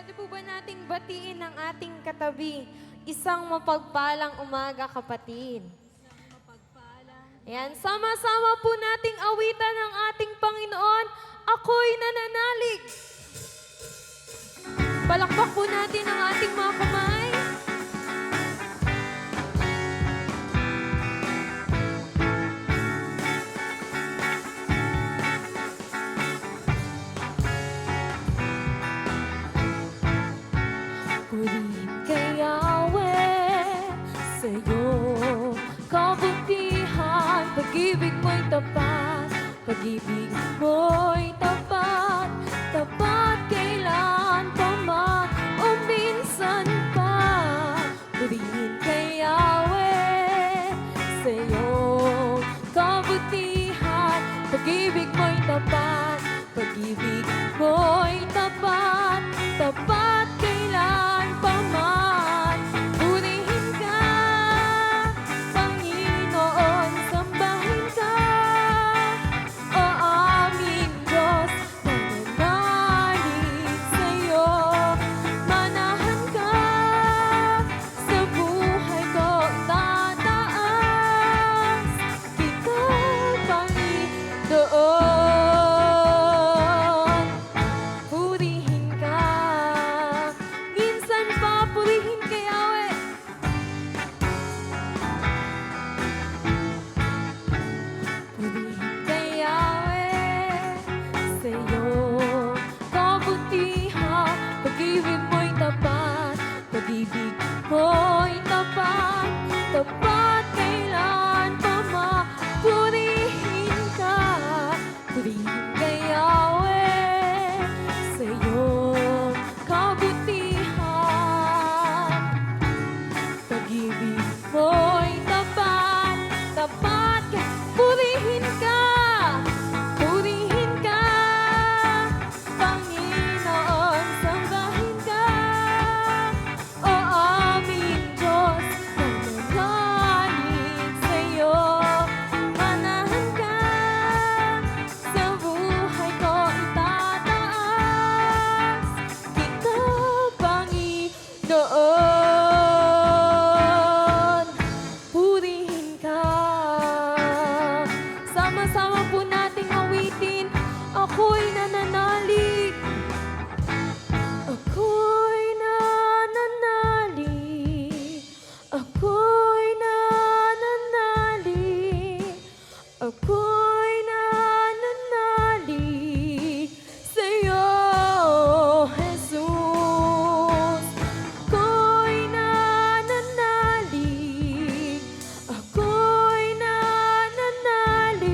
Pwede po ba nating batiin ang ating katabi? Isang mapagpalang umaga, kapatid. Ayan, sama-sama po nating awitan ang ating Panginoon. Ako'y nananalig. Palakpak po natin ang ating mga kamay. Purihin kay Yahweh, sa'yo kabutihan, pag-ibig mo'y tapat, pag-ibig mo'y tapat, tapat kailan pa man o minsan pa. Purihin kay Yahweh, sa'yo kabutihan, pag-ibig mo'y tapat, pag-ibig mo'y tapat, tapat kailan pa man. Purihin ka, Panginoon, sambahin ka, o aming Diyos, nananalig sa'yo. Manahan ka, sa buhay ko tataas, ikaw, Panginoon. Purihin ka, minsan pa purihin kay Yahweh. Purihin kay Yahweh, sa'yo kabutihan, pag-ibig mo'y tapat, pag-ibig mo'y tapat, tapat kailan pa man. Purihin ka, purihin kay Yahweh, sa'yo kabutihan, pag-ibig mo'y tapat, tapat ka. Purihin ka, Panginoon, sambahin ka, o aming Diyos, nananalig sa'yo. Manahan ka, sa buhay ko itataas, ikaw, Panginoon. Purihin ka. Sama-sama po nating awitin. Ako'y nananalig. Ako'y nananalig. Ako'y nananalig. Ako'y nananalig sa'yo, Jesus. Ako'y nananalig. Ako'y nananalig.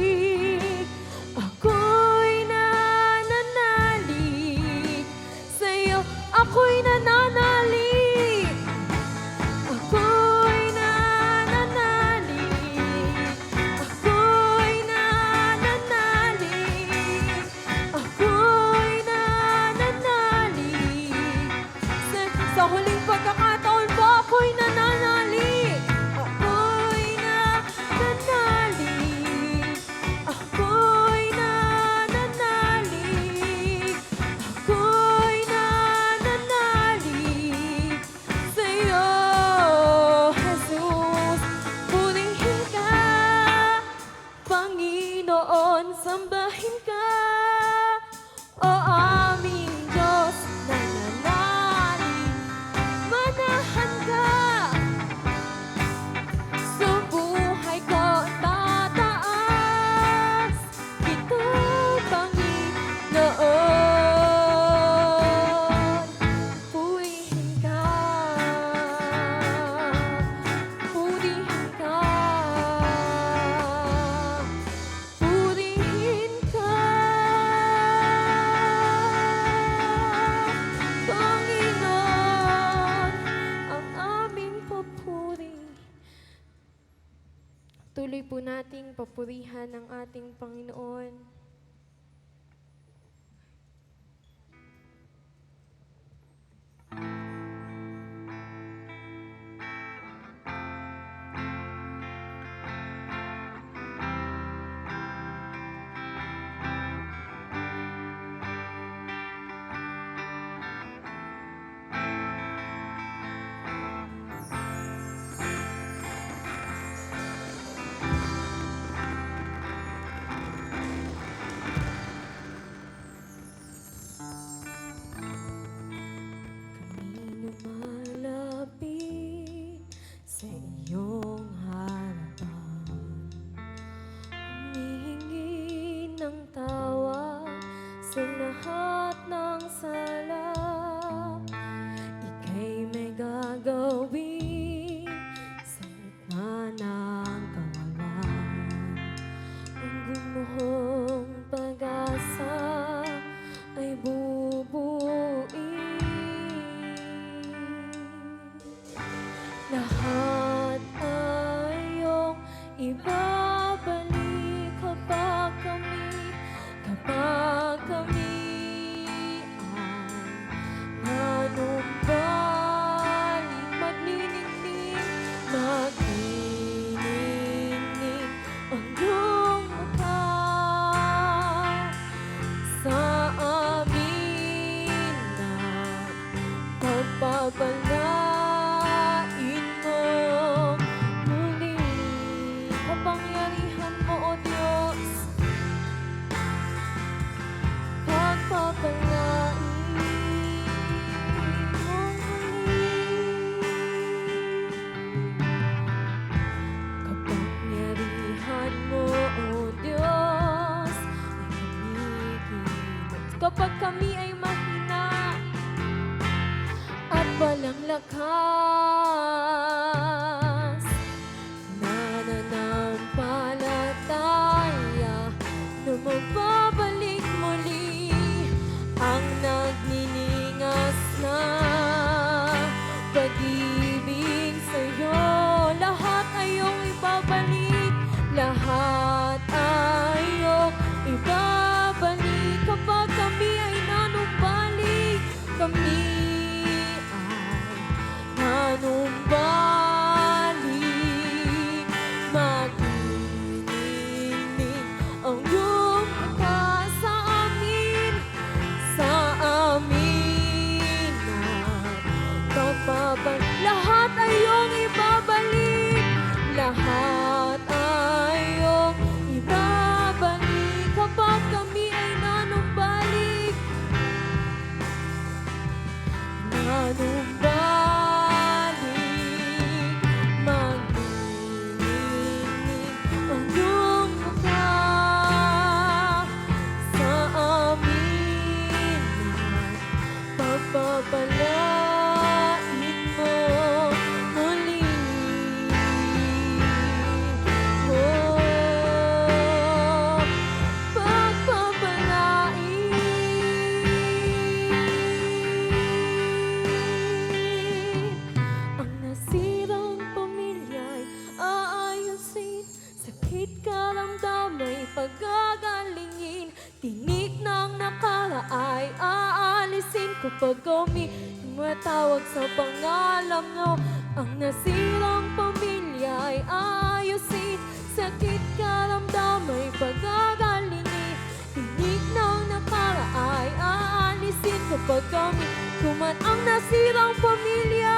Ako'y nananalig sa'yo. Ako'y nananalig. Ako'y nananalig. Ako'y nananalig. Ako'y nananalig. Sa huling pagkakataon po, ako'y nananalig. Ako'y nananalig. Ako'y nananalig. Ako'y nananalig sa'yo, Jesus. Purihin ka, Panginoon, sambahin ka, o aming Diyos, nananalig. Manahan ka, sa buhay ko tataas, ikaw, Panginoon. Purihin ka, purihin ka, purihin ka, Panginoon, ang aming papuri. Tuloy po nating papurihan ang ating Panginoon. ibabalik kapag kami ay nanumbalik. Magniningning ang iyong mukha sa amin na pagpapalain mo muli. Kapangyarihan mo, O Diyos, pagpapalain mo muli. Kapangyarihan mo, O Diyos, ay kumikilos kapag kami ay mahina at walang lakas. Nananampalataya na magbabalik muli ang nagniningas na pag-ibig sa'yo. Lahat ay iyong ibabalik, lahat ay iyong ibabalik kapag kami ay nanumbalik. Kami nanumbalik, magniningning ang iyong mukha sa amin at lahat ay iyong ibabalik, lahat ay iyong ibabalik kapag kami ay nanumbalik. Magniningning ang iyong mukha sa amin at pagpapalain mo muli. Oh, pagpapalain. Ang nasirang pamilya'y aayusin, sakit karamdam ay pagagalingin, tinik ng nakara ay aalisin kapag kami tumatawag sa pangalan mo. Ang nasirang pamilya'y aayusin, sakit karamdam ay pagagalingin, tinik ng nakara ay aalisin kapag kami ang nasirang pamilya.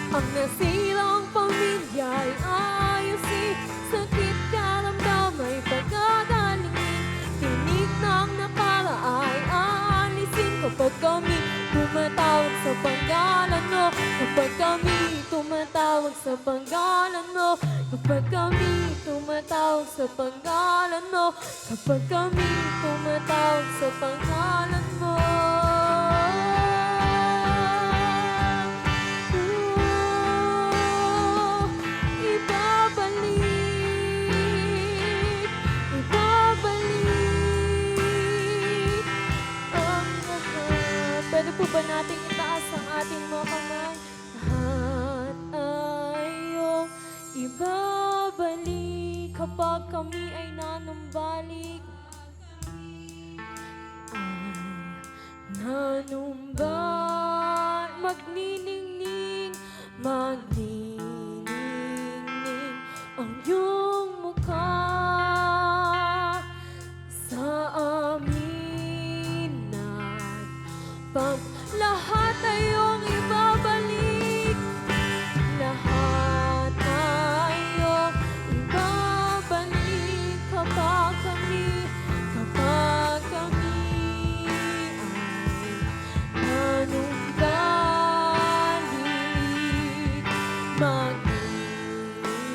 Ang nasirang pamilya ay ayusin, sakit karamdam ay pagagalingin, tinik ng nakara ay aalisin kapag kami tumatawag sa pangalan mo. Kapag kami tumatawag sa pangalan mo, kapag kami tumatawag sa pangalan mo, kapag kami tumatawag sa pangalan mo. Pwede po ba nating itaas ang ating mga kamay? Lahat ay iyong ibabalik kapag kami ay nanumbalik. Magniningning, magniningning ang iyong mukha sa amin at lahat ay iyong ibabalik, lahat ay iyong ibabalik kapag kami ay nanumbalik. Magniningning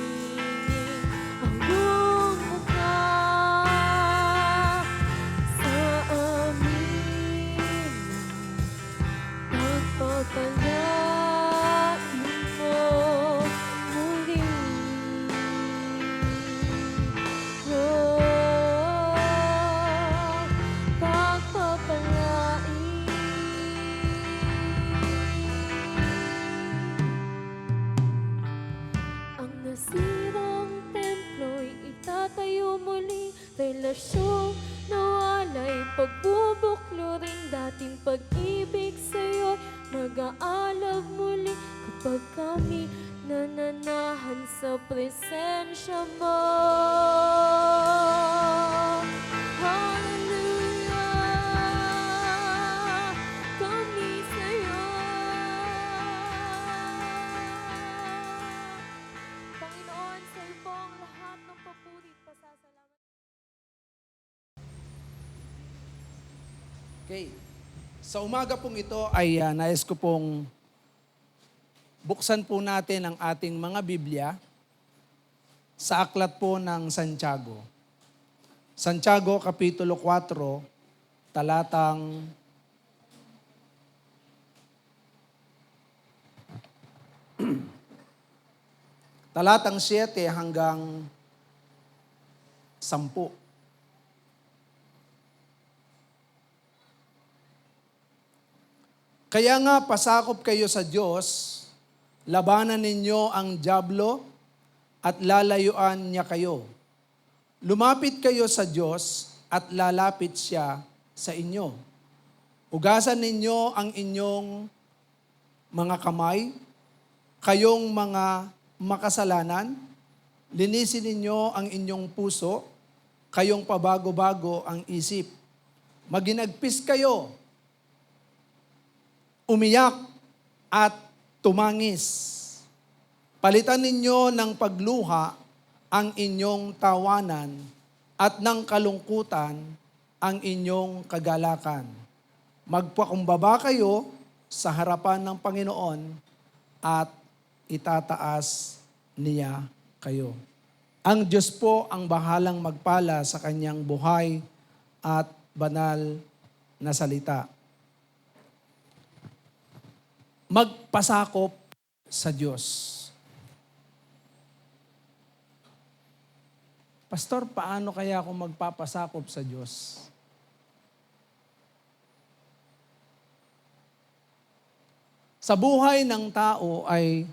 sa'yo muli. Relasyong nawalay, pagbubuklo rin. Dating pag-ibig sa'yo mag-aalab muli. Kapag kami nananahan sa presensya mo. Hallelujah, kami sa'yo. Panginoon, sa iyo po ang lahat ng papuri at pasasalamat. Okay. Sa umaga pong ito ay nais ko pong buksan po natin ang ating mga Biblia sa aklat po ng Santiago. Santiago Kapitulo 4, talatang 7 hanggang 10. Kaya nga pasakop kayo sa Diyos, labanan ninyo ang dyablo at lalayuan niya kayo. Lumapit kayo sa Diyos at lalapit siya sa inyo. Hugasan ninyo ang inyong mga kamay, kayong mga makasalanan. Linisin ninyo ang inyong puso, kayong pabago-bago ang isip. Maginagpis kayo, umiyak at tumangis. Palitan ninyo ng pagluha ang inyong tawanan at ng kalungkutan ang inyong kagalakan. Magpakumbaba kayo sa harapan ng Panginoon at itataas niya kayo. Ang Diyos po ang bahalang magpala sa kanyang buhay at banal na salita. Magpasakop sa Diyos. Pastor, paano kaya ako magpapasakop sa Diyos? Sa buhay ng tao ay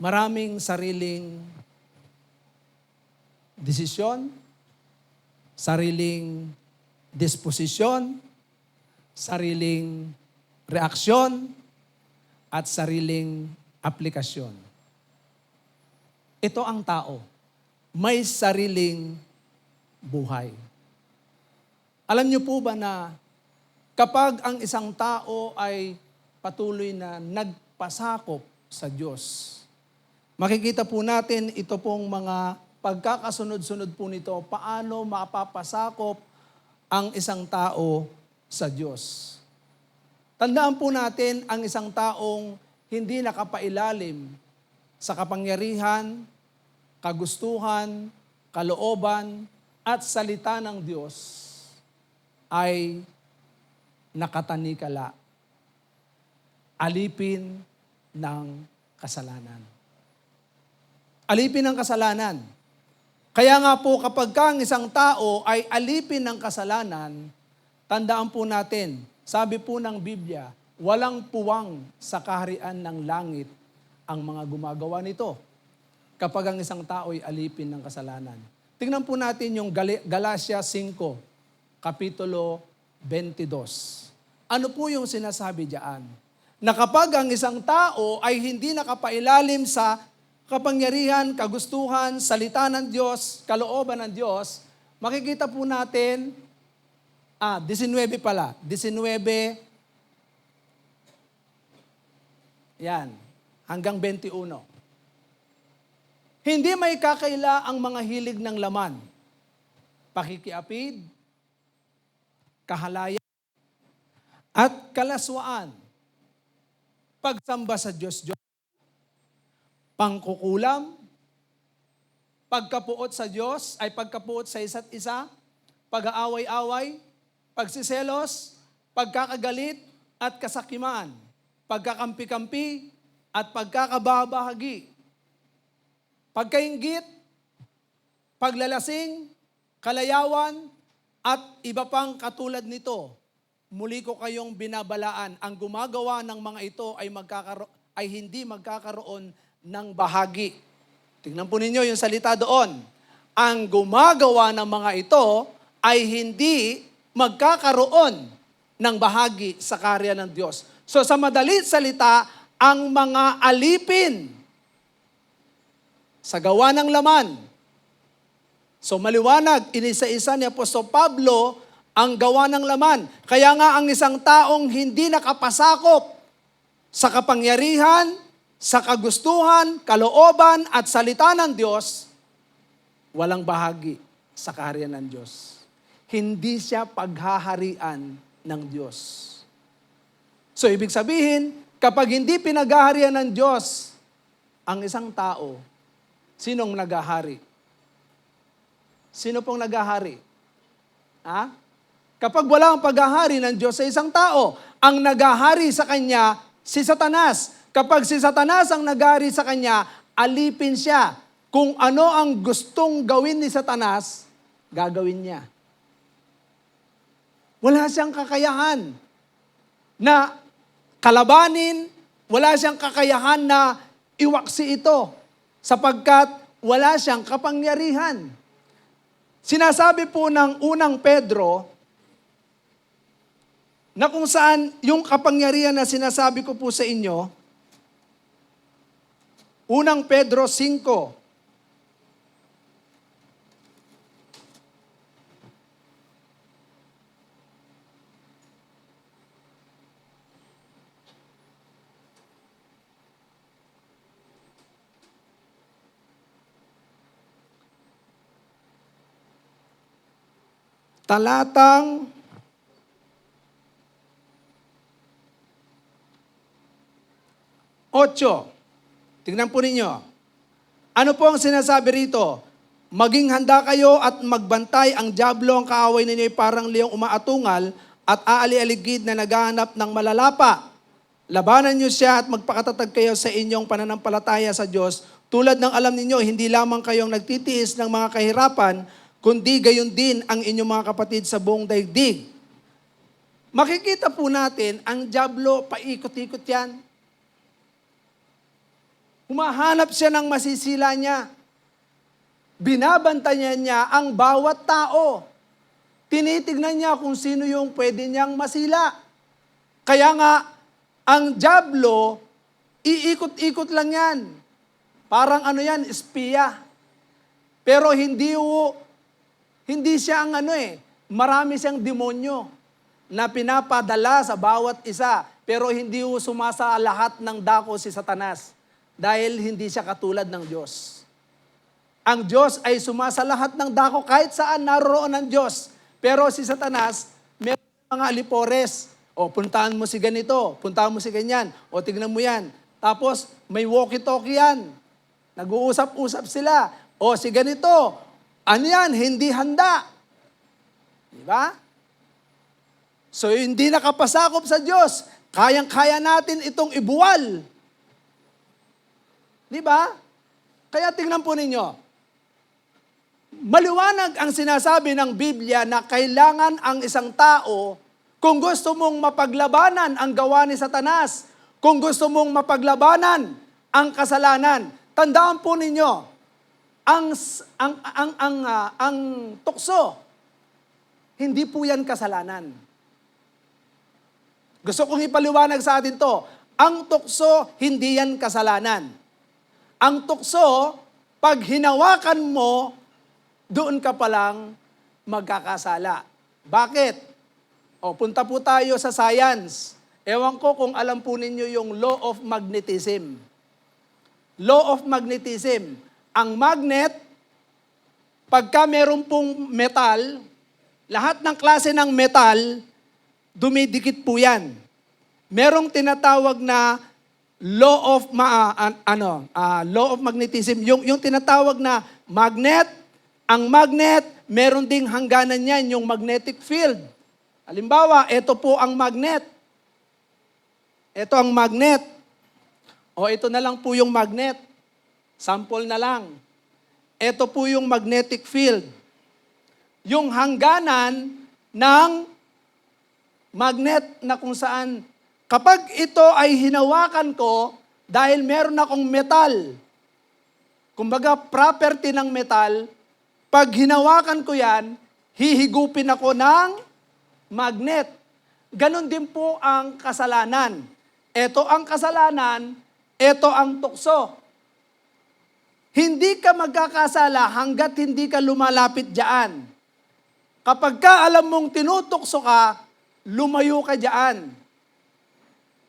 maraming sariling desisyon, sariling disposisyon, sariling reaksyon, at sariling aplikasyon. Ito ang tao. May sariling buhay. Alam niyo po ba na kapag ang isang tao ay patuloy na nagpasakop sa Diyos, makikita po natin ito pong mga pagkakasunod-sunod po nito, paano mapapasakop ang isang tao sa Diyos. Tandaan po natin ang isang taong hindi nakapailalim sa kapangyarihan, kagustuhan, kalooban, at salita ng Diyos ay nakatanikala, alipin ng kasalanan. Alipin ng kasalanan. Kaya nga po kapag ang isang tao ay alipin ng kasalanan, tandaan po natin, sabi po ng Biblia, walang puwang sa kaharian ng langit ang mga gumagawa nito kapag ang isang tao ay alipin ng kasalanan. Tingnan po natin yung Galatia 5, Kapitulo 22. Ano po yung sinasabi diyan? Na kapag ang isang tao ay hindi nakapailalim sa kapangyarihan, kagustuhan, salita ng Diyos, kalooban ng Diyos, makikita po natin, 19 pala, 19, yan, hanggang 21. Hindi may kakaila ang mga hilig ng laman, pakikiapid, kahalayan, at kalaswaan, pagsamba sa Diyos, pangkukulam, pagkapuot sa Diyos, ay pagkapuot sa isa't isa, pag-aaway-away, pagsiselos, pagkakagalit at kasakiman, pagkakampi-kampi at pagkakababahagi, pagkainggit, paglalasing, kalayawan, at iba pang katulad nito. Muli ko kayong binabalaan, ang gumagawa ng mga ito ay hindi magkakaroon ng bahagi. Tingnan po ninyo yung salita doon. Ang gumagawa ng mga ito ay hindi magkakaroon ng bahagi sa karya ng Diyos. So sa madalit salita, ang mga alipin sa gawa ng laman. So maliwanag, inisa-isa ni Apostol Pablo ang gawa ng laman. Kaya nga ang isang taong hindi nakapasakop sa kapangyarihan, sa kagustuhan, kalooban at salita ng Diyos, walang bahagi sa kaharian ng Diyos. Hindi siya paghaharian ng Diyos. So ibig sabihin, kapag hindi pinaghaharian ng Diyos ang isang tao, sinong naghahari? Sino pong naghahari? Ha? Kapag wala ang paghahari ng Diyos sa isang tao, ang naghahari sa kanya, si Satanas. Kapag si Satanas ang naghahari sa kanya, alipin siya. Kung ano ang gustong gawin ni Satanas, gagawin niya. Wala siyang kakayahan na kalabanin, wala siyang kakayahan na iwaksi ito sapagkat wala siyang kapangyarihan. Sinasabi po ng unang Pedro na kung saan yung kapangyarihan na sinasabi ko po sa inyo, unang Pedro 5, talatang 8. Tingnan po ninyo. Ano po ang sinasabi rito? Maging handa kayo at magbantay, ang dyablo, ang kaaway ninyo ay parang leong umaatungal at aali-aligid na naghahanap ng malalapa. Labanan niyo siya at magpakatatag kayo sa inyong pananampalataya sa Diyos. Tulad ng alam ninyo, hindi lamang kayong nagtitiis ng mga kahirapan, kundi gayon din ang inyong mga kapatid sa buong daigdig. Makikita po natin, ang dyablo, paikot-ikot yan. Humahanap siya ng masisila niya. Binabantayan niya ang bawat tao. Tinitignan niya kung sino yung pwede niyang masila. Kaya nga, ang dyablo, iikot-ikot lang yan. Parang ano yan, espiya. Pero hindi siya ang marami siyang demonyo na pinapadala sa bawat isa. Pero hindi sumasa lahat ng dako si Satanas. Dahil hindi siya katulad ng Diyos. Ang Diyos ay sumasa lahat ng dako kahit saan naroroon ang Diyos. Pero si Satanas, may mga alipores. O, puntahan mo si ganito, puntahan mo si ganyan, o tignan mo yan. Tapos, may walkie-talkie yan. Nag-uusap-usap sila. O, si ganito, ano yan, hindi handa. Diba? So, hindi nakapasakop sa Diyos. Kayang-kaya natin itong ibuwal. Diba? Kaya tingnan po ninyo, maliwanag ang sinasabi ng Biblia na kailangan ang isang tao, kung gusto mong mapaglabanan ang gawa ni Satanas, kung gusto mong mapaglabanan ang kasalanan, tandaan po ninyo, ang tukso, hindi po yan kasalanan. Gusto kong ipaliwanag sa atin to, ang tukso, hindi yan kasalanan. Ang tukso, pag hinawakan mo, doon ka palang magkakasala. Bakit? O, punta po tayo sa science. Ewan ko kung alam po ninyo yung law of magnetism. Law of magnetism. Ang magnet, pagka meron pong metal, lahat ng klase ng metal, dumidikit po yan. Merong tinatawag na law of magnetism, yung tinatawag na magnet, ang magnet, meron ding hangganan niyan, yung magnetic field. Halimbawa, ito po ang magnet. Ito ang magnet. O ito na lang po yung magnet. Sample na lang. Ito po yung magnetic field. Yung hangganan ng magnet na kung saan kapag ito ay hinawakan ko, dahil meron akong metal, Kumbaga, property ng metal, pag hinawakan ko yan, hihigupin ako ng magnet. Ganon din po ang kasalanan. Ito ang kasalanan, ito ang tukso. Hindi ka magkakasala hanggat hindi ka lumalapit diyan. Kapag ka alam mong tinutukso ka, lumayo ka diyan.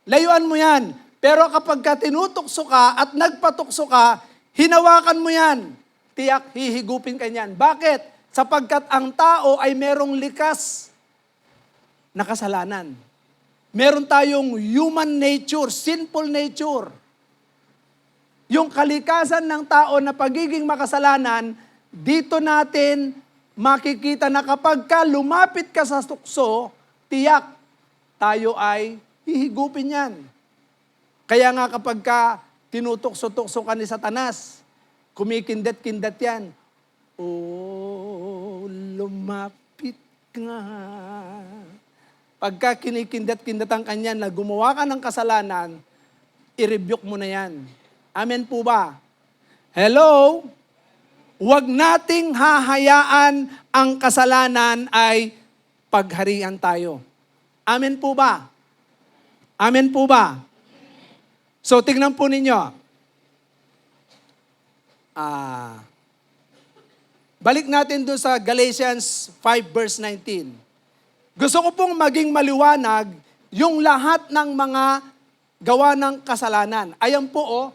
Layuan mo yan. Pero kapag ka tinutukso ka at nagpatukso ka, hinawakan mo yan. Tiyak, hihigupin ka niyan. Bakit? Sapagkat ang tao ay merong likas na kasalanan. Meron tayong human nature, sinful nature. Yung kalikasan ng tao na pagiging makasalanan, dito natin makikita na kapag ka lumapit ka sa tukso, tiyak, tayo ay hihigupin yan. Kaya nga kapag ka tinutukso-tukso ka ni Satanas, kumikindat-kindat yan. Oh, lumapit nga. Pagka kinikindat-kindat ang kanya na gumawa ka ng kasalanan, i-rebuke mo na yan. Amen po ba? Hello? Huwag nating hahayaan ang kasalanan ay pagharian tayo. Amen po ba? Amen po ba? So, tingnan po ninyo. Balik natin doon sa Galatians 5 verse 19. Gusto ko pong maging maliwanag yung lahat ng mga gawa ng kasalanan. Ayan po,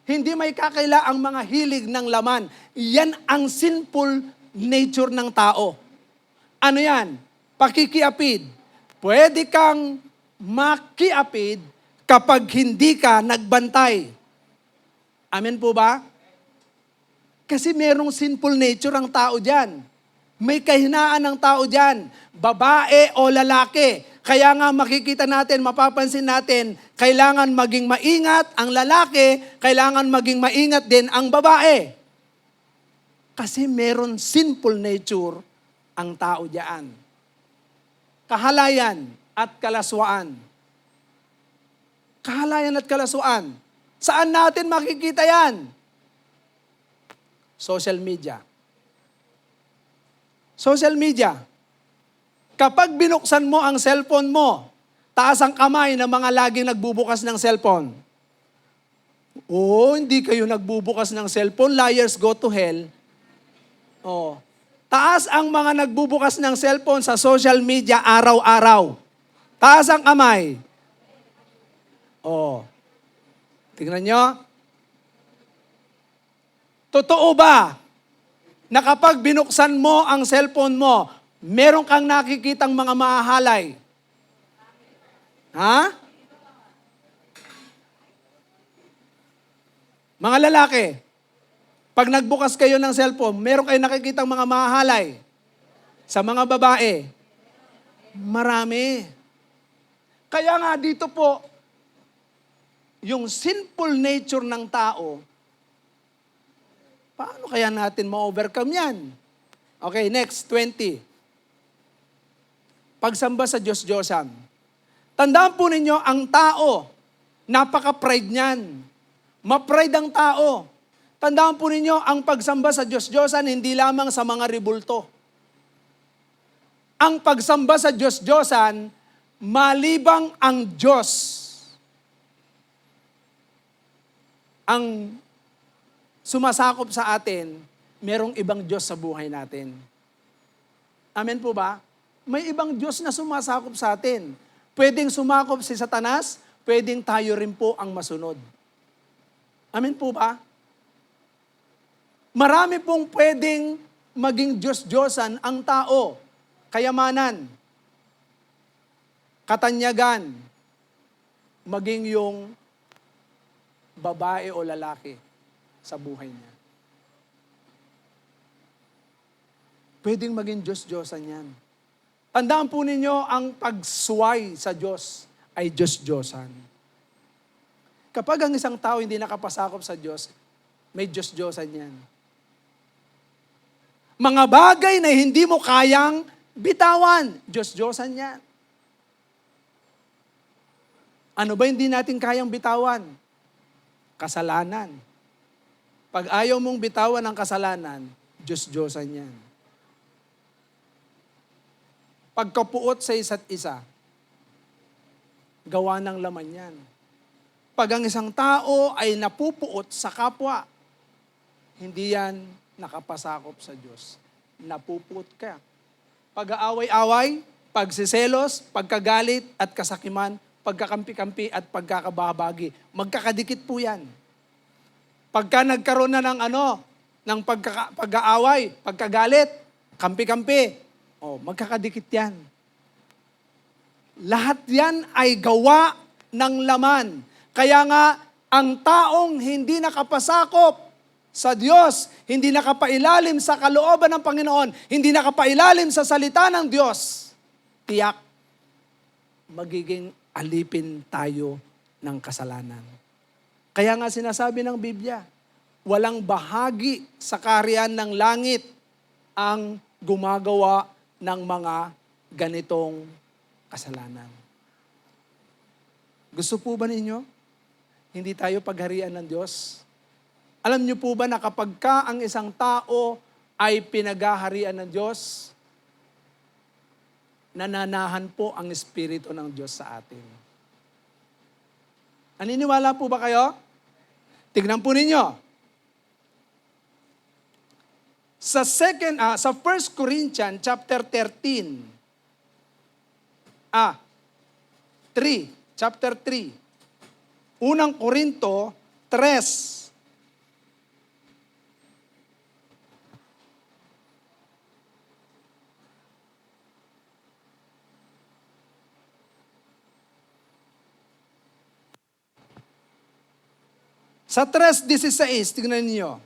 hindi may kakaila ang mga hilig ng laman. Yan ang sinful nature ng tao. Ano yan? Pakikiapid. Pwede kang makiapid kapag hindi ka nagbantay. Amen po ba? Kasi merong sinful nature ang tao dyan. May kahinaan ng tao dyan. Babae o lalaki. Kaya nga makikita natin, mapapansin natin, kailangan maging maingat ang lalaki, kailangan maging maingat din ang babae. Kasi meron sinful nature ang tao dyan. Kahalayan at kalaswaan. Kahalayan at kalaswaan. Saan natin makikita yan? Social media. Social media. Kapag binuksan mo ang cellphone mo, taas ang kamay ng mga laging nagbubukas ng cellphone. Hindi kayo nagbubukas ng cellphone, liars go to hell. Taas ang mga nagbubukas ng cellphone sa social media araw-araw. Taas ang kamay. Tingnan nyo. Totoo ba na kapag binuksan mo ang cellphone mo, meron kang nakikitang mga mahahalay? Ha? Mga lalaki, pag nagbukas kayo ng cellphone, meron kayong nakikitang mga mahahalay. Sa mga babae, marami. Kaya nga dito po, yung sinful nature ng tao, paano kaya natin ma-overcome yan? Okay, next, 20. Pagsamba sa Diyos-Diyosan. Tandaan po ninyo, ang tao, napaka-pride niyan. Ma-pride ang tao. Tandaan po ninyo, ang pagsamba sa Diyos-Diyosan, hindi lamang sa mga ribulto. Ang pagsamba sa Diyos-Diyosan, malibang ang Diyos ang sumasakop sa atin, merong ibang Diyos sa buhay natin. Amen po ba? May ibang Diyos na sumasakop sa atin. Pwedeng sumakop si Satanas, pwedeng tayo rin po ang masunod. Amen po ba? Marami pong pwedeng maging Diyos-Diyosan ang tao. Kayamanan, katanyagan, maging yung babae o lalaki sa buhay niya. Pwedeng maging Diyos-Diyosan yan. Tandaan po ninyo, ang pagsuway sa Diyos ay Diyos-Diyosan. Kapag ang isang tao hindi nakapasakop sa Diyos, may Diyos-Diyosan yan. Mga bagay na hindi mo kayang bitawan, Diyos-Diyosan yan. Ano ba hindi natin kayang bitawan? Kasalanan. Pag ayaw mong bitawan ng kasalanan, Diyos-Diyosan yan. Pagkapuot sa isa't isa, gawa ng laman yan. Pag ang isang tao ay napupuot sa kapwa, hindi yan nakapasakop sa Diyos. Napupuot ka. Pag-aaway-away, pagsiselos, pagkagalit at kasakiman, pagkakampi-kampi at pagkakababagi. Magkakadikit po yan. Pagka nagkaroon na ng pag-aaway, pagkagalit, kampi-kampi, magkakadikit yan. Lahat yan ay gawa ng laman. Kaya nga, ang taong hindi nakapasakop sa Diyos, hindi nakapailalim sa kalooban ng Panginoon, hindi nakapailalim sa salita ng Diyos, tiyak, magiging alipin tayo ng kasalanan. Kaya nga sinasabi ng Biblia, walang bahagi sa kaharian ng langit ang gumagawa ng mga ganitong kasalanan. Gusto po ba ninyo? Hindi tayo pagharian ng Diyos? Alam niyo po ba na kapag ka ang isang tao ay pinaghaharian ng Diyos, nananahan po ang Espiritu ng Diyos sa atin. Naniniwala po ba kayo? Tignan po ninyo. Sa 1 Corinthians chapter 13, chapter 3, unang Korinto 3, sa 3:16, tingnan niyo.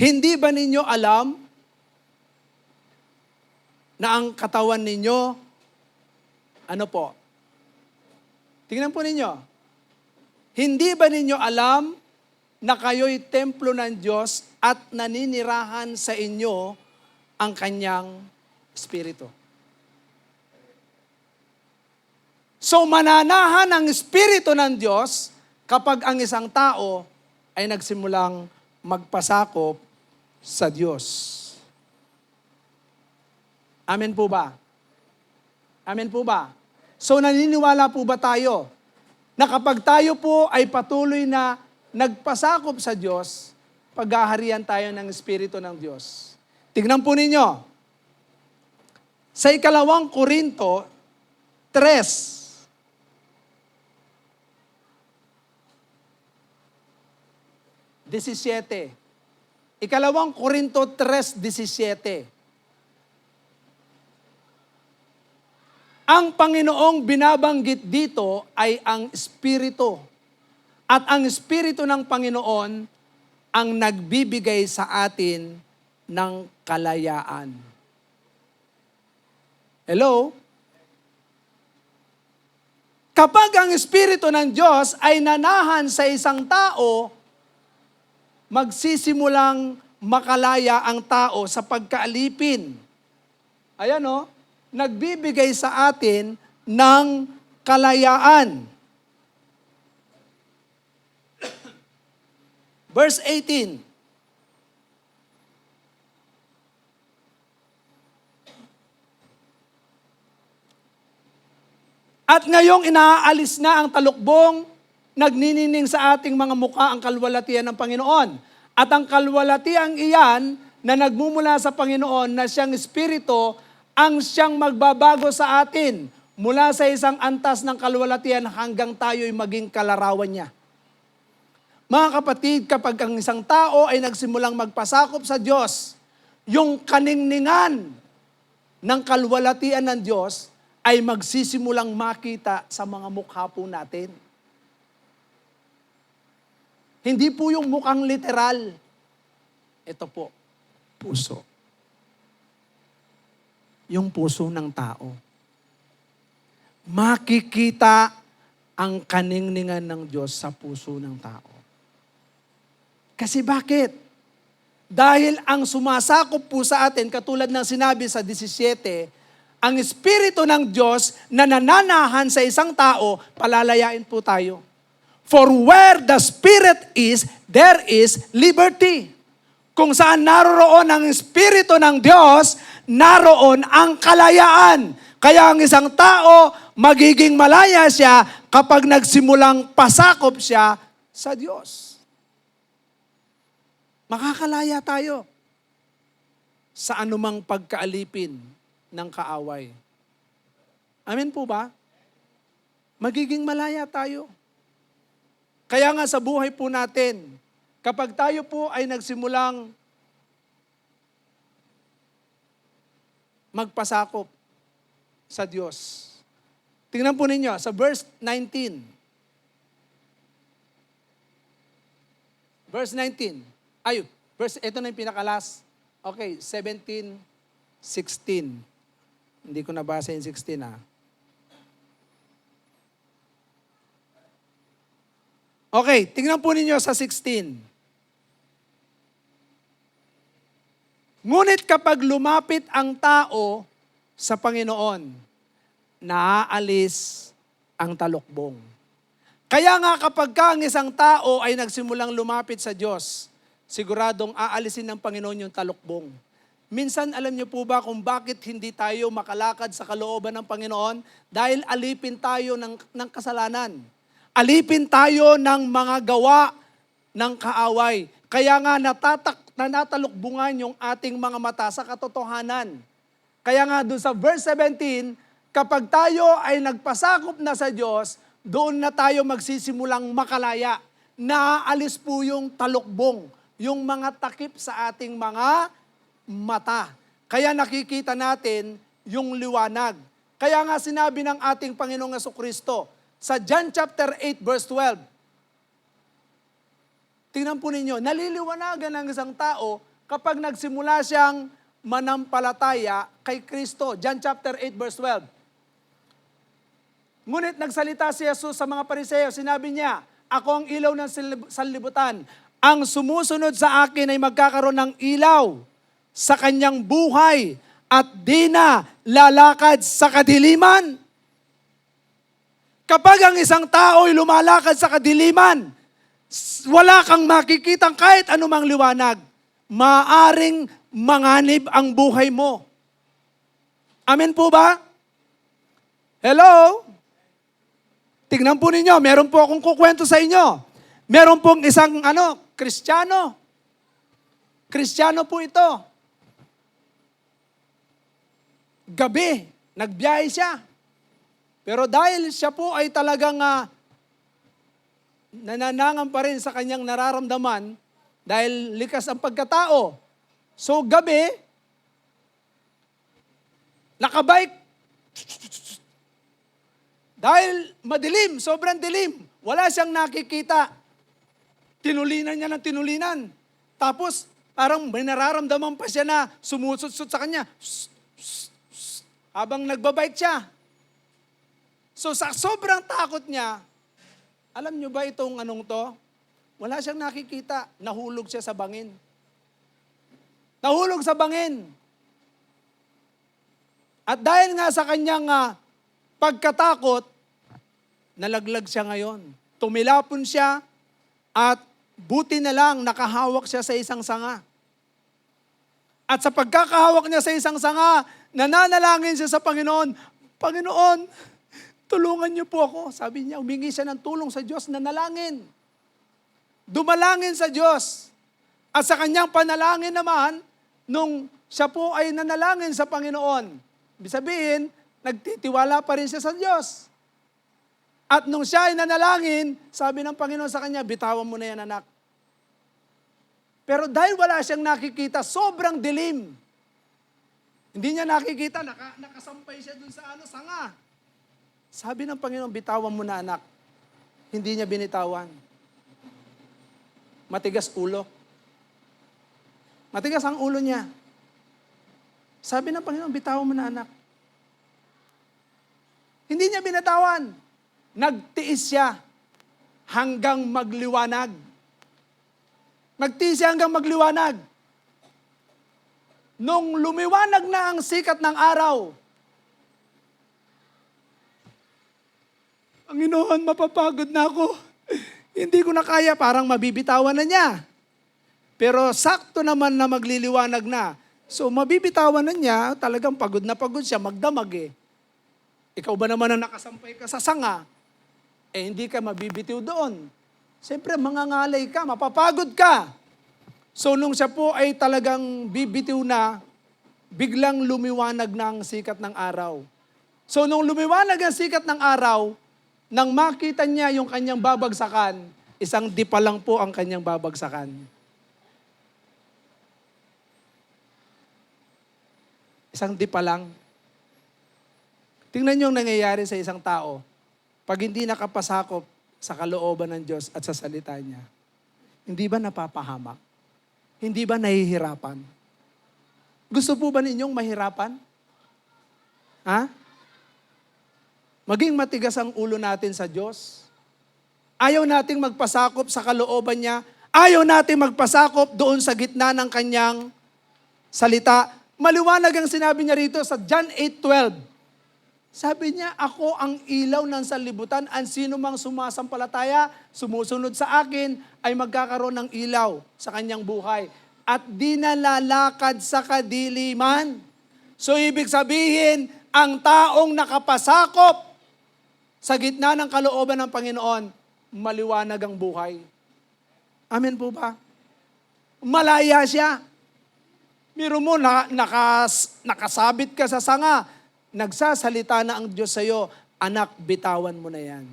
Hindi ba ninyo alam na ang katawan ninyo, tingnan po ninyo. Hindi ba ninyo alam na kayo'y templo ng Diyos at naninirahan sa inyo ang kanyang Espiritu? So mananahan ang Espiritu ng Diyos kapag ang isang tao ay nagsimulang magpasakop sa Diyos. Amen po ba? Amen po ba? So naniniwala po ba tayo na kapag tayo po ay patuloy na nagpasakop sa Diyos, paghaharian tayo ng Espiritu ng Diyos? Tignan po ninyo. Sa 2 Korinto 3, 17. 2 Korinto 3:17. Ang Panginoong binabanggit dito ay ang Espiritu. At ang Espiritu ng Panginoon ang nagbibigay sa atin ng kalayaan. Hello? Kapag ang Espiritu ng Diyos ay nanahan sa isang tao, magsisimulang makalaya ang tao sa pagkaalipin. Ayan nagbibigay sa atin ng kalayaan. Verse 18. At ngayong inaalis na ang talukbong, nagninining sa ating mga mukha ang kalwalatian ng Panginoon. At ang kalwalatiang iyan na nagmumula sa Panginoon na siyang Espiritu, ang siyang magbabago sa atin mula sa isang antas ng kalwalatian hanggang tayo'y maging kalarawan niya. Mga kapatid, kapag ang isang tao ay nagsimulang magpasakop sa Diyos, yung kaningningan ng kalwalatian ng Diyos ay magsisimulang makita sa mga mukha po natin. Hindi po yung mukhang literal. Ito po, puso. Yung puso ng tao. Makikita ang kaningningan ng Diyos sa puso ng tao. Kasi bakit? Dahil ang sumasakop po sa atin, katulad ng sinabi sa 17, ang Espiritu ng Diyos na nananahan sa isang tao, palalayain po tayo. For where the Spirit is, there is liberty. Kung saan naroon ang Espiritu ng Diyos, naroon ang kalayaan. Kaya ang isang tao, magiging malaya siya kapag nagsimulang pasakop siya sa Diyos. Makakalaya tayo sa anumang pagkaalipin ng kaaway. Amen po ba? Magiging malaya tayo. Kaya nga sa buhay po natin, kapag tayo po ay nagsimulang magpasakop sa Diyos. Tingnan po ninyo sa verse 19. Verse 19. Ito na yung pinakalas. Okay, 17, 16. Hindi ko nabasa yung 16 ha. Okay, tingnan po ninyo sa 16. Ngunit kapag lumapit ang tao sa Panginoon, naaalis ang talukbong. Kaya nga kapag ang isang tao ay nagsimulang lumapit sa Diyos, siguradong aalisin ng Panginoon yung talukbong. Minsan, alam niyo po ba kung bakit hindi tayo makalakad sa kalooban ng Panginoon? Dahil alipin tayo ng kasalanan. Alipin tayo ng mga gawa ng kaaway. Kaya nga natatalukbungan yung ating mga mata sa katotohanan. Kaya nga doon sa verse 17, kapag tayo ay nagpasakop na sa Diyos, doon na tayo magsisimulang makalaya. Naaalis po yung talukbong, yung mga takip sa ating mga mata. Kaya nakikita natin yung liwanag. Kaya nga sinabi ng ating Panginoong Jesucristo sa John chapter 8 verse 12. Tingnan po ninyo, naliliwanagan ng isang tao kapag nagsimula siyang manampalataya kay Kristo. John chapter 8 verse 12. Ngunit nagsalita si Jesus sa mga Pariseo, sinabi niya, ako ang ilaw ng sanlibutan. Ang sumusunod sa akin ay magkakaroon ng ilaw sa kanyang buhay at di na lalakad sa kadiliman. Kapag ang isang tao ay lumalakad sa kadiliman, wala kang makikitang kahit anumang liwanag, maaring manganib ang buhay mo. Amen po ba? Hello? Tingnan po ninyo, meron po akong kukwento sa inyo. Meron pong isang Kristiyano. Kristiyano po ito. Gabi, nagbiyahe siya. Pero dahil siya po ay talagang nananangan pa rin sa kanyang nararamdaman dahil likas ang pagkatao. So gabi, nakabike. Dahil madilim, sobrang dilim. Wala siyang nakikita. Tinulinan niya ng tinulinan. Tapos parang may nararamdaman pa siya na sumusut-sut sa kanya. Habang nagbabike siya. So sa sobrang takot niya, alam niyo ba itong anong to? Wala siyang nakikita. Nahulog siya sa bangin. Nahulog sa bangin. At dahil nga sa kanyang pagkatakot, nalaglag siya ngayon. Tumilapon siya at buti na lang nakahawak siya sa isang sanga. At sa pagkakahawak niya sa isang sanga, nananalangin siya sa Panginoon, Panginoon, tulungan niyo po ako. Sabi niya, humingi siya ng tulong sa Diyos, nanalangin. Dumalangin sa Diyos. At sa kanyang panalangin naman, nung siya po ay nanalangin sa Panginoon, ibig sabihin, nagtitiwala pa rin siya sa Diyos. At nung siya ay nanalangin, sabi ng Panginoon sa kanya, bitawan mo na yan, anak. Pero dahil wala siyang nakikita, sobrang dilim. Hindi niya nakikita, nakasampay siya dun sa sanga. Sabi ng Panginoon, bitawan mo na, anak. Hindi niya binitawan. Matigas ulo. Matigas ang ulo niya. Sabi ng Panginoon, bitawan mo na, anak. Hindi niya binatawan. Nagtiis siya hanggang magliwanag. Nagtiis siya hanggang magliwanag. Nung lumiwanag na ang sikat ng araw, Panginoon, mapapagod na ako. Hindi ko na kaya, parang mabibitawan na niya. Pero sakto naman na magliliwanag na. So mabibitawan na niya, talagang pagod na pagod siya, magdamag eh. Ikaw ba naman na nakasampay ka sa sanga? Hindi ka mabibitiw doon. Siyempre, mangangalay ka, mapapagod ka. So nung siya po ay talagang bibitiw na, biglang lumiwanag na ang sikat ng araw. So nung lumiwanag ang sikat ng araw, nang makita niya yung kanyang babagsakan, isang dipa lang po ang kanyang babagsakan. Isang dipa lang. Tingnan niyo ang nangyayari sa isang tao pag hindi nakapasakop sa kalooban ng Diyos at sa salita niya. Hindi ba napapahamak? Hindi ba nahihirapan? Gusto po ba ninyong mahirapan? Ha? Maging matigas ang ulo natin sa Diyos. Ayaw nating magpasakop sa kalooban niya. Ayaw nating magpasakop doon sa gitna ng kanyang salita. Maliwanag ang sinabi niya rito sa John 8:12. Sabi niya, ako ang ilaw ng sanlibutan. Ang sino mang sumasampalataya, sumusunod sa akin, ay magkakaroon ng ilaw sa kanyang buhay. At di nalalakad sa kadiliman. So ibig sabihin, ang taong nakapasakop sa gitna ng kalooban ng Panginoon, maliwanag ang buhay. Amen po ba? Malaya siya. Miro mo, nakasabit ka sa sanga, nagsasalita na ang Diyos sa iyo, anak, bitawan mo na yan.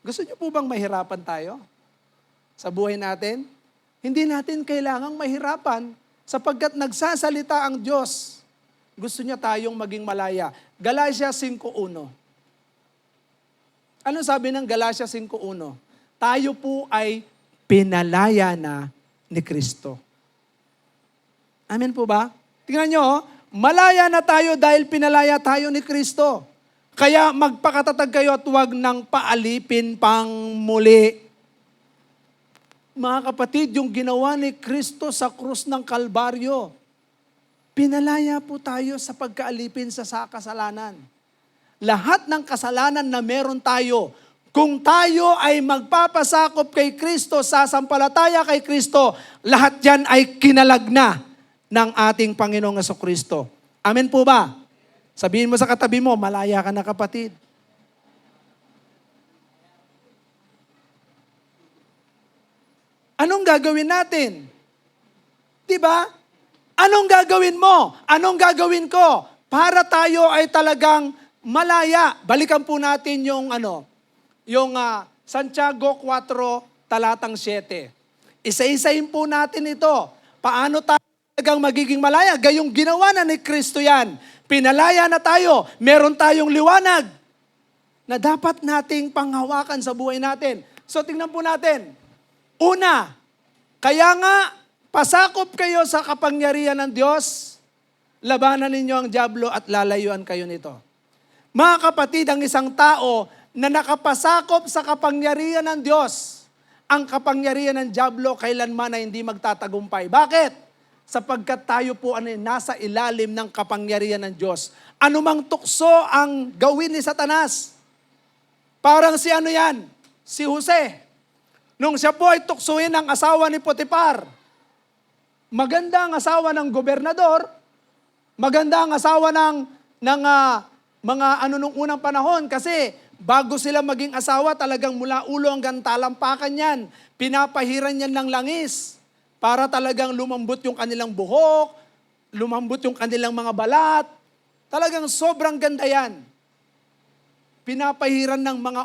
Gusto niyo po bang mahirapan tayo sa buhay natin? Hindi natin kailangang mahirapan sapagkat nagsasalita ang Diyos. Gusto niya tayong maging malaya. Galatia 5:1. Ano sabi ng Galatia 5:1? Tayo po ay pinalaya na ni Kristo. Amen po ba? Tingnan nyo, malaya na tayo dahil pinalaya tayo ni Kristo. Kaya magpakatatag kayo at huwag nang paalipin pang muli. Mga kapatid, yung ginawa ni Kristo sa krus ng Kalbaryo, pinalaya po tayo sa pagkaalipin sa kasalanan. Lahat ng kasalanan na meron tayo, kung tayo ay magpapasakop kay Kristo, sasampalataya kay Kristo, lahat yan ay kinalag na ng ating Panginoong Jesucristo. Amen po ba? Sabihin mo sa katabi mo, malaya ka na kapatid. Anong gagawin natin? Diba? Anong gagawin mo? Anong gagawin ko? Para tayo ay talagang malaya. Balikan po natin yung Santiago 4, talatang 7. Isa-isahin po natin ito. Paano tayo talagang magiging malaya? Gayong ginawa na ni Kristo yan. Pinalaya na tayo. Meron tayong liwanag na dapat nating panghawakan sa buhay natin. So tingnan po natin. Una, kaya nga, pasakop kayo sa kapangyarihan ng Diyos, labanan ninyo ang dyablo at lalayuan kayo nito. Mga kapatid, ang isang tao na nakapasakop sa kapangyarihan ng Diyos, ang kapangyarihan ng dyablo kailanman ay hindi magtatagumpay. Bakit? Sapagkat tayo po nasa ilalim ng kapangyarihan ng Diyos. Anumang tukso ang gawin ni Satanas. Parang si Si Jose. Nung siya po ay tuksuin ng asawa ni Potiphar, maganda ang asawa ng gobernador, maganda ang asawa ng mga nung unang panahon kasi bago sila maging asawa talagang mula ulo hanggang talampakan yan. Pinapahiran yan ng langis para talagang lumambot yung kanilang buhok, lumambot yung kanilang mga balat. Talagang sobrang ganda yan. Pinapahiran ng mga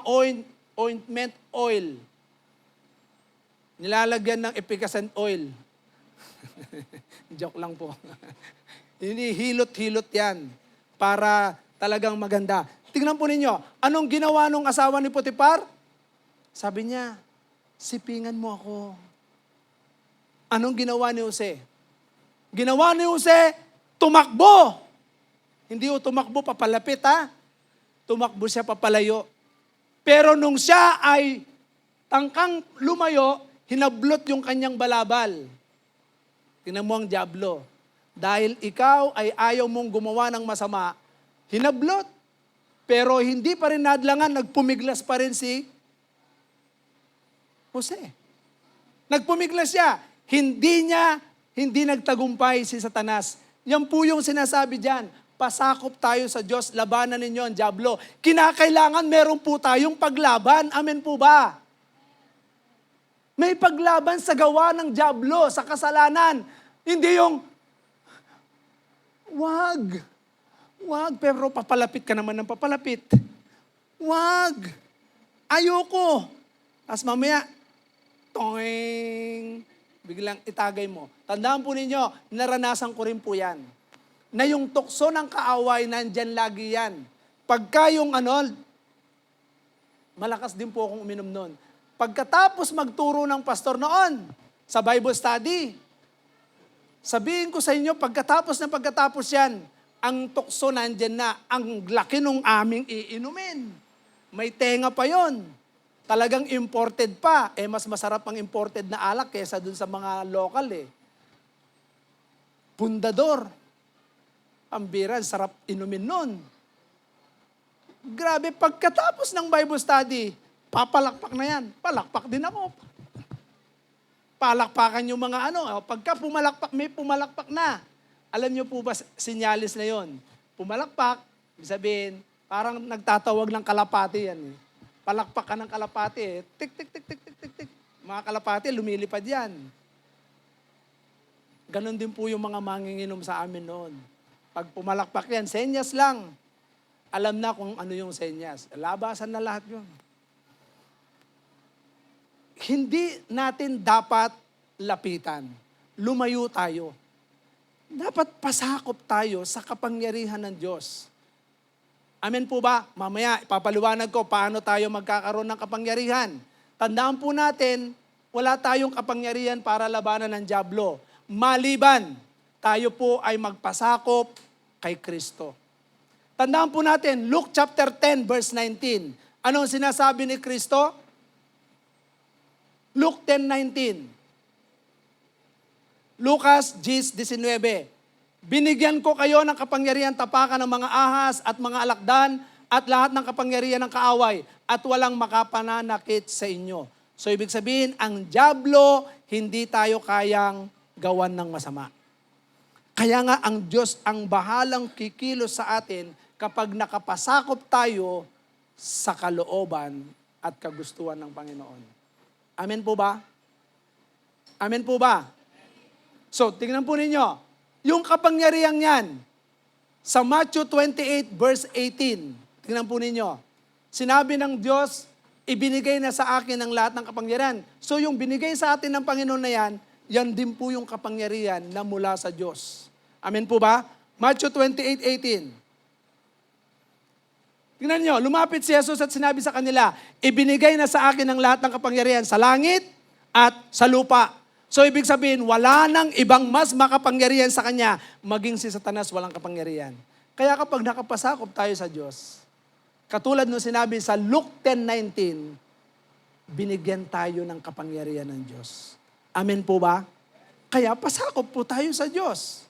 ointment oil. Nilalagyan ng efficacent oil. Joke lang po. Hindi, hilot-hilot yan para talagang maganda. Tingnan po ninyo, anong ginawa nung asawa ni Potiphar? Sabi niya, sipingan mo ako. Anong ginawa ni Jose? Ginawa ni Jose, tumakbo. Hindi tumakbo papalapit Tumakbo siya papalayo. Pero nung siya ay tangkang lumayo, hinablot yung kanyang balabal. Tingnan mo ang dyablo. Dahil ikaw ay ayaw mong gumawa ng masama, hinablot. Pero hindi pa rin nadlangan, nagpumiglas pa rin si Jose. Nagpumiglas siya. Hindi nagtagumpay si Satanas. Yan po yung sinasabi diyan. Pasakop tayo sa Diyos, labanan ninyo ang dyablo. Kinakailangan meron po tayong paglaban. Amen po ba? May paglaban sa gawa ng dyablo, sa kasalanan. Hindi yung, wag, pero papalapit ka naman ng papalapit. Wag, ayoko. Tapos mamaya, toing, biglang itagay mo. Tandaan po ninyo, naranasan ko rin po yan. Na yung tukso ng kaaway, nandyan lagi yan. Pagka yung malakas din po akong uminom noon. Pagkatapos magturo ng pastor noon, sa Bible study, sabihin ko sa inyo, pagkatapos yan, ang tukso nandyan na, ang laki nung aming iinumin. May tenga pa yon. Talagang imported pa. Mas masarap ang imported na alak kesa dun sa mga local Pundador. Pambira, sarap inumin nun. Grabe, pagkatapos ng Bible study, papalakpak na yan. Palakpak din ako. Palakpakan yung mga pagka pumalakpak, may pumalakpak na. Alam niyo po ba, sinyalis na yon. Pumalakpak, ibig sabihin, parang nagtatawag ng kalapati yan. Palakpak ka ng kalapati. Tik, tik, tik, tik, tik, tik, tik. Mga kalapati, lumilipad yan. Ganon din po yung mga manginginom sa amin noon. Pag pumalakpak yan, senyas lang. Alam na kung ano yung senyas. Labasan na lahat yun. Hindi natin dapat lapitan. Lumayo tayo. Dapat pasakop tayo sa kapangyarihan ng Diyos. Amen po ba? Mamaya, ipapaliwanag ko paano tayo magkakaroon ng kapangyarihan. Tandaan po natin, wala tayong kapangyarihan para labanan ng dyablo. Maliban, tayo po ay magpasakop kay Kristo. Tandaan po natin, Luke chapter 10, verse 19. Ano ang sinasabi ni Kristo? Luke 10:19. Lucas 10:19. Binigyan ko kayo ng kapangyarihan tapakan ng mga ahas at mga alakdan at lahat ng kapangyarihan ng kaaway at walang makapananakit sa inyo. So ibig sabihin, ang dyablo, hindi tayo kayang gawan ng masama. Kaya nga ang Diyos ang bahalang kikilos sa atin kapag nakapasakop tayo sa kalooban at kagustuhan ng Panginoon. Amen po ba? Amen po ba? So, tingnan po ninyo, yung kapangyarihan yan, sa Matthew 28 verse 18, tingnan po ninyo, sinabi ng Diyos, ibinigay na sa akin ang lahat ng kapangyarihan. So, yung binigay sa atin ng Panginoon na yan, yan din po yung kapangyarihan na mula sa Diyos. Amen po ba? Matthew 28:18. Tingnan nyo, lumapit si Jesus at sinabi sa kanila, ibinigay na sa akin ang lahat ng kapangyarihan sa langit at sa lupa. So ibig sabihin, wala nang ibang mas makapangyarihan sa Kanya, maging si Satanas walang kapangyarihan. Kaya kapag nakapasakop tayo sa Diyos, katulad nung sinabi sa Luke 10:19, binigyan tayo ng kapangyarihan ng Diyos. Amen po ba? Kaya pasakop po tayo sa Diyos.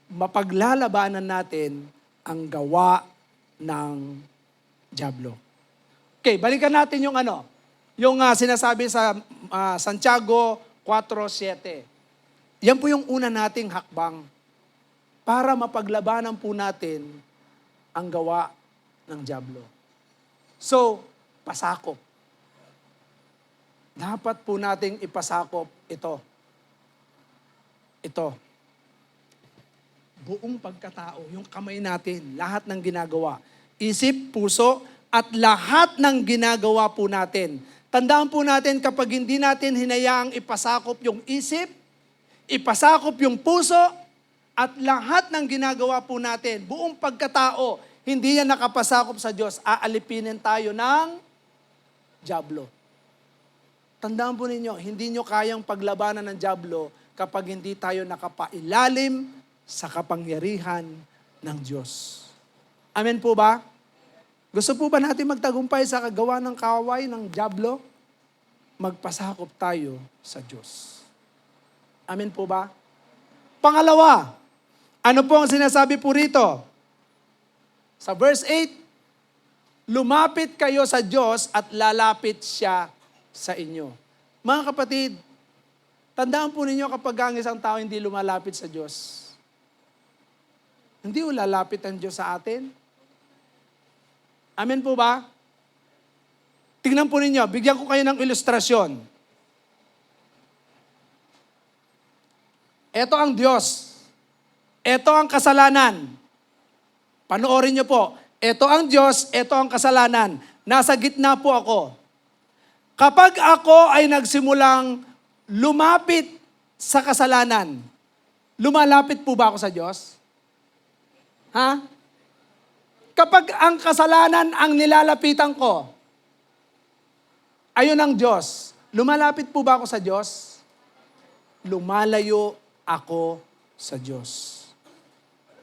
Mapaglalabanan natin ang gawa ng dyablo. Okay, balikan natin yung sinasabi sa Santiago 4:7. Yan po yung una nating hakbang para mapaglabanan po natin ang gawa ng dyablo. So, pasakop. Dapat po nating ipasakop ito. Buong pagkatao, yung kamay natin, lahat ng ginagawa. Isip, puso, at lahat ng ginagawa po natin. Tandaan po natin kapag hindi natin hinayaang ipasakop yung isip, ipasakop yung puso, at lahat ng ginagawa po natin, buong pagkatao, hindi yan nakapasakop sa Diyos, aalipinin tayo ng dyablo. Tandaan po ninyo, hindi nyo kayang paglabanan ng dyablo kapag hindi tayo nakapailalim sa kapangyarihan ng Diyos. Amen po ba? Gusto po ba natin magtagumpay sa kagawa ng kaaway ng dyablo? Magpasakop tayo sa Diyos. Amen po ba? Pangalawa, ano po ang sinasabi po rito? Sa verse 8, Lumapit kayo sa Diyos at lalapit siya sa inyo. Mga kapatid, tandaan po ninyo kapag ang isang tao hindi lumalapit sa Diyos, hindi lalapit ang Diyos sa atin. Amen po ba? Tingnan po ninyo, bigyan ko kayo ng ilustrasyon. Ito ang Diyos. Ito ang kasalanan. Panoorin niyo po. Ito ang Diyos, ito ang kasalanan. Nasa gitna po ako. Kapag ako ay nagsimulang lumapit sa kasalanan, lumalapit po ba ako sa Diyos? Ha? Kapag ang kasalanan ang nilalapitan ko, ayun ang Diyos, lumalapit po ba ako sa Diyos? Lumalayo ako sa Diyos.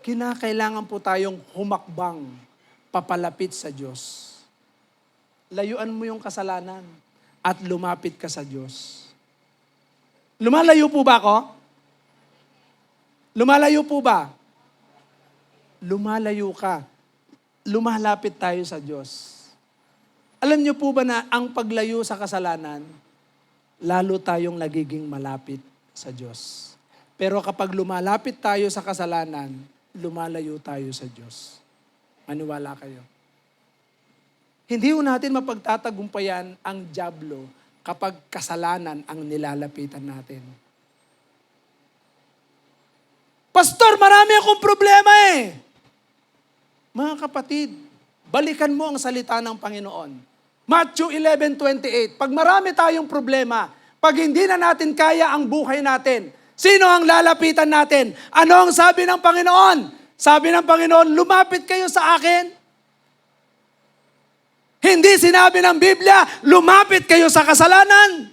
Kinakailangan po tayong humakbang papalapit sa Diyos. Layuan mo yung kasalanan at lumapit ka sa Diyos. Lumalayo po ba ako? Lumalayo po ba? Lumalayo ka. Lumalapit tayo sa Diyos. Alam niyo po ba na ang paglayo sa kasalanan, lalo tayong nagiging malapit sa Diyos. Pero kapag lumalapit tayo sa kasalanan, lumalayo tayo sa Diyos. Maniwala kayo. Hindi ho natin mapagtatagumpayan ang dyablo kapag kasalanan ang nilalapitan natin. Pastor, marami akong problema eh. Mga kapatid, balikan mo ang salita ng Panginoon. Matthew 11:28. Pag marami tayong problema, pag hindi na natin kaya ang buhay natin, sino ang lalapitan natin? Ano ang sabi ng Panginoon? Sabi ng Panginoon, lumapit kayo sa akin. Hindi sinabi ng Biblia, lumapit kayo sa kasalanan.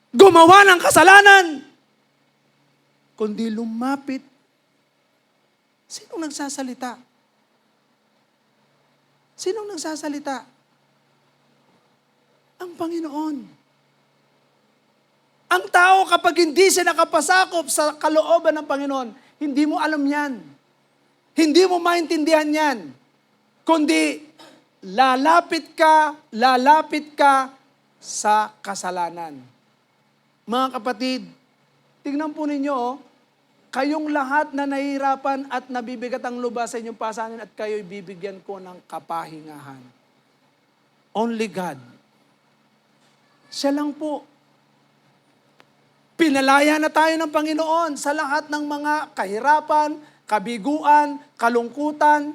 Gumawa ng kasalanan. Kundi lumapit. Sinong nagsasalita? Sinong nagsasalita? Ang Panginoon. Ang tao kapag hindi siya nakapasakop sa kalooban ng Panginoon, hindi mo alam yan. Hindi mo maintindihan yan. Kundi lalapit ka sa kasalanan. Mga kapatid, tingnan po ninyo, kayong lahat na nahihirapan at nabibigat ang lubha sa inyong pasanin at kayo'y bibigyan ko ng kapahingahan. Only God. Siya lang po. Pinalaya na tayo ng Panginoon sa lahat ng mga kahirapan, kabiguan, kalungkutan.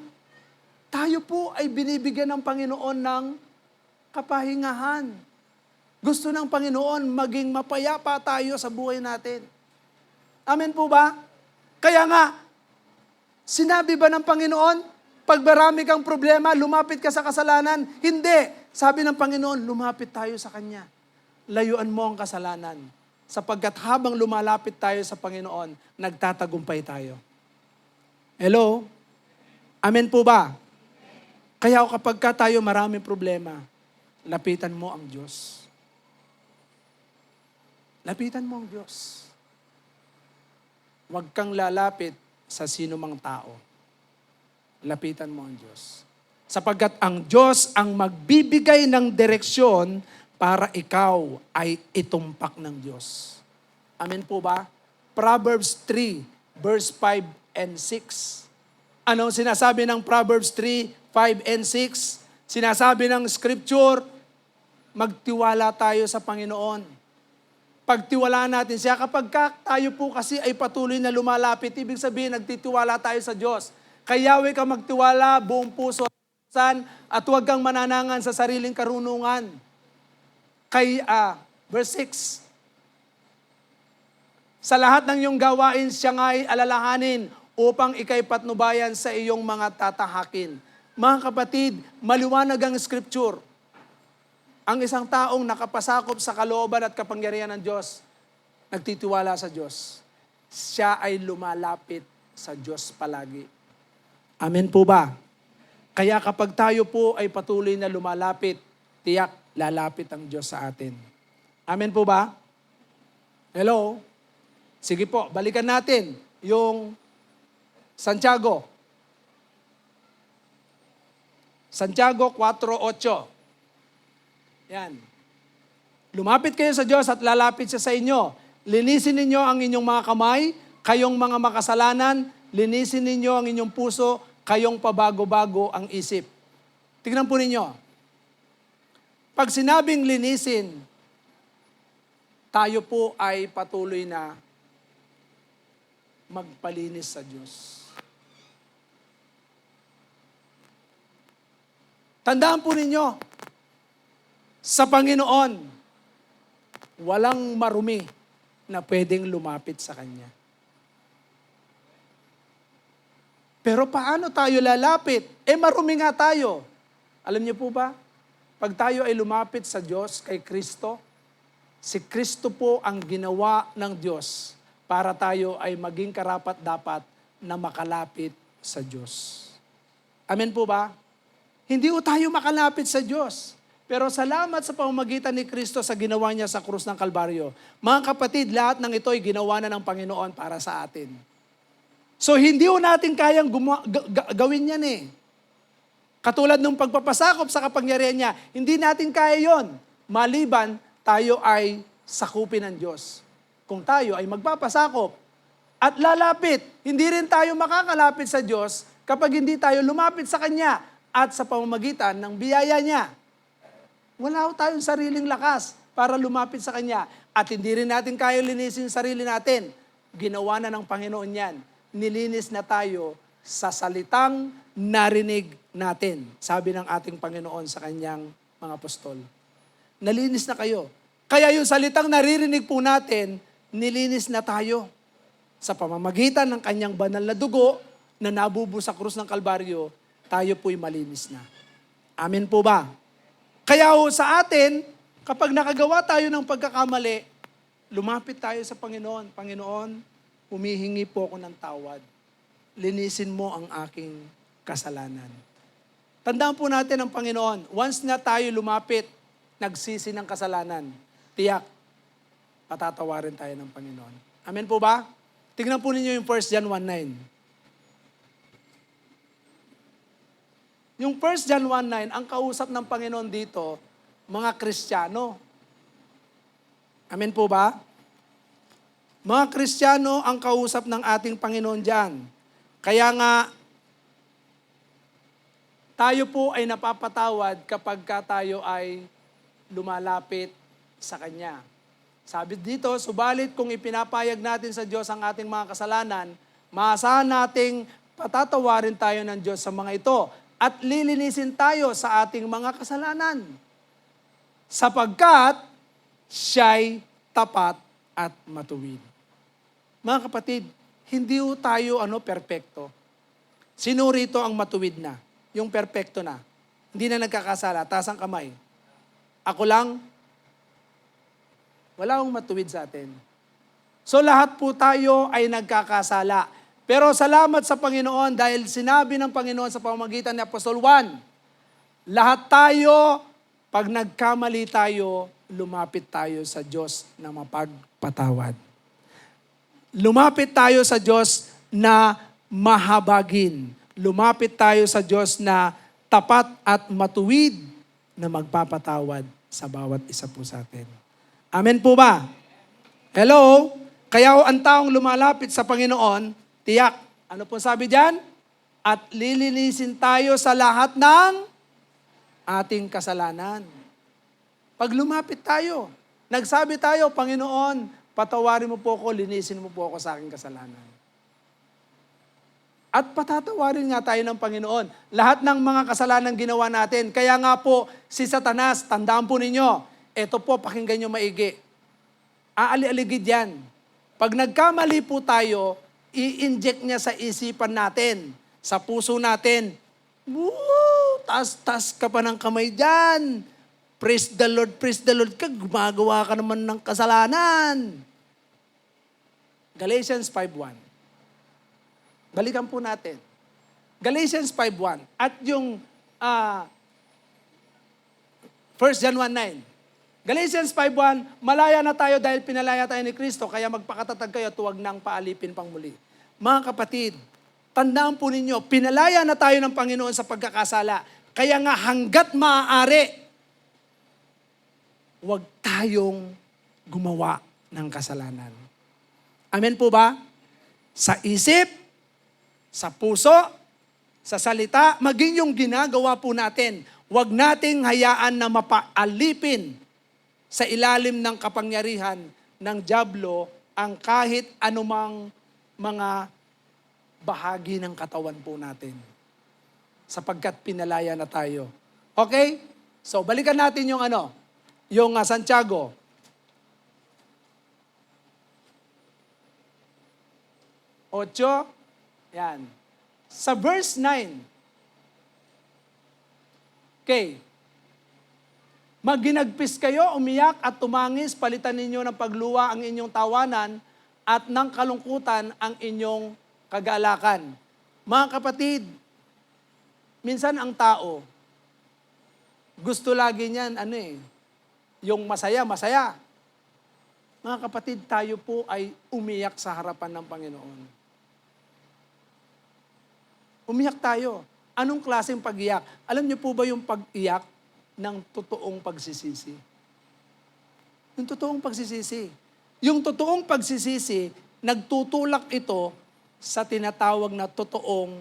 Tayo po ay binibigyan ng Panginoon ng kapahingahan. Gusto ng Panginoon maging mapayapa tayo sa buhay natin. Amen po ba? Kaya nga, sinabi ba ng Panginoon, pag marami kang problema, lumapit ka sa kasalanan? Hindi. Sabi ng Panginoon, lumapit tayo sa Kanya. Layuan mo ang kasalanan. Sapagkat habang lumalapit tayo sa Panginoon, nagtatagumpay tayo. Hello? Amen po ba? Kaya kapag tayo maraming problema, lapitan mo ang Diyos. Lapitan mo ang Diyos. Huwag kang lalapit sa sino mang tao. Lapitan mo ang Diyos. Sapagkat ang Diyos ang magbibigay ng direksyon para ikaw ay itumpak ng Diyos. Amen po ba? Proverbs 3, verse 5 and 6. Anong sinasabi ng Proverbs 3, 5 and 6? Sinasabi ng Scripture, magtiwala tayo sa Panginoon. Pagtiwalaan natin siya, kapag tayo po kasi ay patuloy na lumalapit, ibig sabihin, nagtitiwala tayo sa Diyos. Kayawi ka magtiwala, buong puso at huwag kang mananangan sa sariling karunungan. Verse 6, sa lahat ng iyong gawain, siya nga ay alalahanin upang ikay patnubayan sa iyong mga tatahakin. Mga kapatid, maliwanag ang Scripture. Ang isang taong nakapasakop sa kalooban at kapangyarihan ng Diyos, nagtitiwala sa Diyos, siya ay lumalapit sa Diyos palagi. Amen po ba? Kaya kapag tayo po ay patuloy na lumalapit, tiyak, lalapit ang Diyos sa atin. Amen po ba? Hello? Sige po, balikan natin yung Santiago. Santiago 4:8. Yan. Lumapit kayo sa Diyos at lalapit siya sa inyo. Linisin ninyo ang inyong mga kamay, kayong mga makasalanan, linisin ninyo ang inyong puso, kayong pabago-bago ang isip. Tignan po ninyo. Pag sinabing linisin, tayo po ay patuloy na magpalinis sa Diyos. Tandaan po ninyo, sa Panginoon, walang marumi na pwedeng lumapit sa Kanya. Pero paano tayo lalapit? Marumi nga tayo. Alam niyo po ba? Pag tayo ay lumapit sa Diyos, kay Kristo, si Kristo po ang ginawa ng Diyos para tayo ay maging karapat-dapat na makalapit sa Diyos. Amen po ba? Hindi po tayo makalapit sa Diyos. Pero salamat sa pamamagitan ni Kristo sa ginawa niya sa krus ng Kalbaryo. Mga kapatid, lahat ng ito ay ginawa na ng Panginoon para sa atin. So hindi po natin kayang gawin yan eh. Katulad ng pagpapasakop sa kapangyarihan niya, hindi natin kaya yon. Maliban, tayo ay sakupin ng Diyos. Kung tayo ay magpapasakop at lalapit, hindi rin tayo makakalapit sa Diyos kapag hindi tayo lumapit sa Kanya at sa pamamagitan ng biyaya niya. Wala ho tayong sariling lakas para lumapit sa Kanya. At hindi rin natin kaya linisin yung sarili natin. Ginawa na ng Panginoon yan. Nilinis na tayo sa salitang narinig natin. Sabi ng ating Panginoon sa Kanyang mga apostol. Nalinis na kayo. Kaya yung salitang naririnig po natin, nilinis na tayo. Sa pamamagitan ng Kanyang banal na dugo na nabubo sa krus ng Kalbaryo, tayo po'y malinis na. Amen po ba? Kaya sa atin, kapag nakagawa tayo ng pagkakamali, lumapit tayo sa Panginoon. Panginoon, humihingi po ako ng tawad. Linisin mo ang aking kasalanan. Tandaan po natin ang Panginoon, once na tayo lumapit, nagsisi ng kasalanan, tiyak, patatawarin tayo ng Panginoon. Amen po ba? Tingnan po ninyo yung 1 John 1:9. Yung 1 John 1:9, ang kausap ng Panginoon dito, mga Kristiyano. Amen po ba? Mga Kristiyano ang kausap ng ating Panginoon dyan. Kaya nga, tayo po ay napapatawad kapag tayo ay lumalapit sa Kanya. Sabi dito, subalit kung ipinapayag natin sa Diyos ang ating mga kasalanan, maasahan nating patatawarin tayo ng Diyos sa mga ito at lilinisin tayo sa ating mga kasalanan. Sapagkat siya'y tapat at matuwid. Mga kapatid, hindi tayo perpekto. Sino rito ang matuwid na? Yung perpekto na. Hindi na nagkakasala. Taas ang kamay. Ako lang, wala akong matuwid sa atin. So lahat po tayo ay nagkakasala. Pero salamat sa Panginoon dahil sinabi ng Panginoon sa pamamagitan ni Apostol Juan, lahat tayo, pag nagkamali tayo, lumapit tayo sa Diyos na mapagpatawad. Lumapit tayo sa Diyos na mahabagin. Lumapit tayo sa Diyos na tapat at matuwid na magpapatawad sa bawat isa po sa atin. Amen po ba? Hello? Kaya ang taong lumalapit sa Panginoon, tiyak. Ano po sabi diyan? At lilinisin tayo sa lahat ng ating kasalanan. Pag lumapit tayo, nagsabi tayo, Panginoon, patawarin mo po ako, linisin mo po ako sa aking kasalanan. At patatawarin nga tayo ng Panginoon. Lahat ng mga kasalanan ginawa natin. Kaya nga po, si Satanas, tandaan po ninyo, eto po, pakinggan nyo maigi. Aali-aligid yan. Pag nagkamali po tayo, i-inject niya sa isipan natin, sa puso natin. Woo! Tas ka pa ng kamay dyan. Praise the Lord ka, gumagawa ka naman ng kasalanan. Galatians 5:1. Balikan po natin. Galatians 5:1. At yung 1 John 1:9. Galatians 5:1, malaya na tayo dahil pinalaya tayo ni Kristo, kaya magpakatatag kayo at huwag nang paalipin pang muli. Mga kapatid, tandaan po ninyo, pinalaya na tayo ng Panginoon sa pagkakasala. Kaya nga hanggat maaari, huwag tayong gumawa ng kasalanan. Amen po ba? Sa isip, sa puso, sa salita, maging yung ginagawa po natin. Huwag nating hayaan na mapaalipin sa ilalim ng kapangyarihan ng dyablo ang kahit anumang mga bahagi ng katawan po natin. Sapagkat pinalaya na tayo. Okay? So, balikan natin yung Santiago. Ocho. Yan. Sa verse 9. Okay. Magginagpis kayo, umiyak at tumangis, palitan ninyo ng pagluwa ang inyong tawanan at ng kalungkutan ang inyong kagalakan. Mga kapatid, minsan ang tao, gusto lagi niyan, yung masaya. Mga kapatid, tayo po ay umiyak sa harapan ng Panginoon. Umiyak tayo. Anong klaseng pag-iyak? Alam niyo po ba yung pag-iyak ng totoong pagsisisi? Yung totoong pagsisisi. Yung totoong pagsisisi, nagtutulak ito sa tinatawag na totoong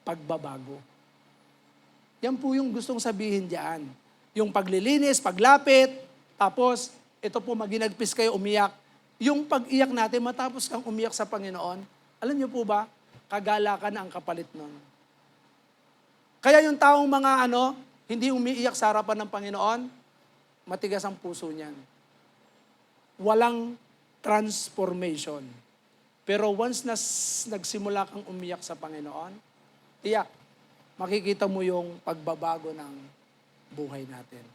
pagbabago. Yan po yung gustong sabihin diyan. Yung paglilinis, paglapit, tapos ito po maginagpis kayo, umiyak. Yung pag-iyak natin, matapos kang umiyak sa Panginoon, alam niyo po ba, kagalakan ang kapalit nun. Kaya yung taong mga hindi umiiyak sa harapan ng Panginoon, matigas ang puso niyan. Walang transformation. Pero once nagsimula kang umiyak sa Panginoon, tiyak, makikita mo yung pagbabago ng buhay natin.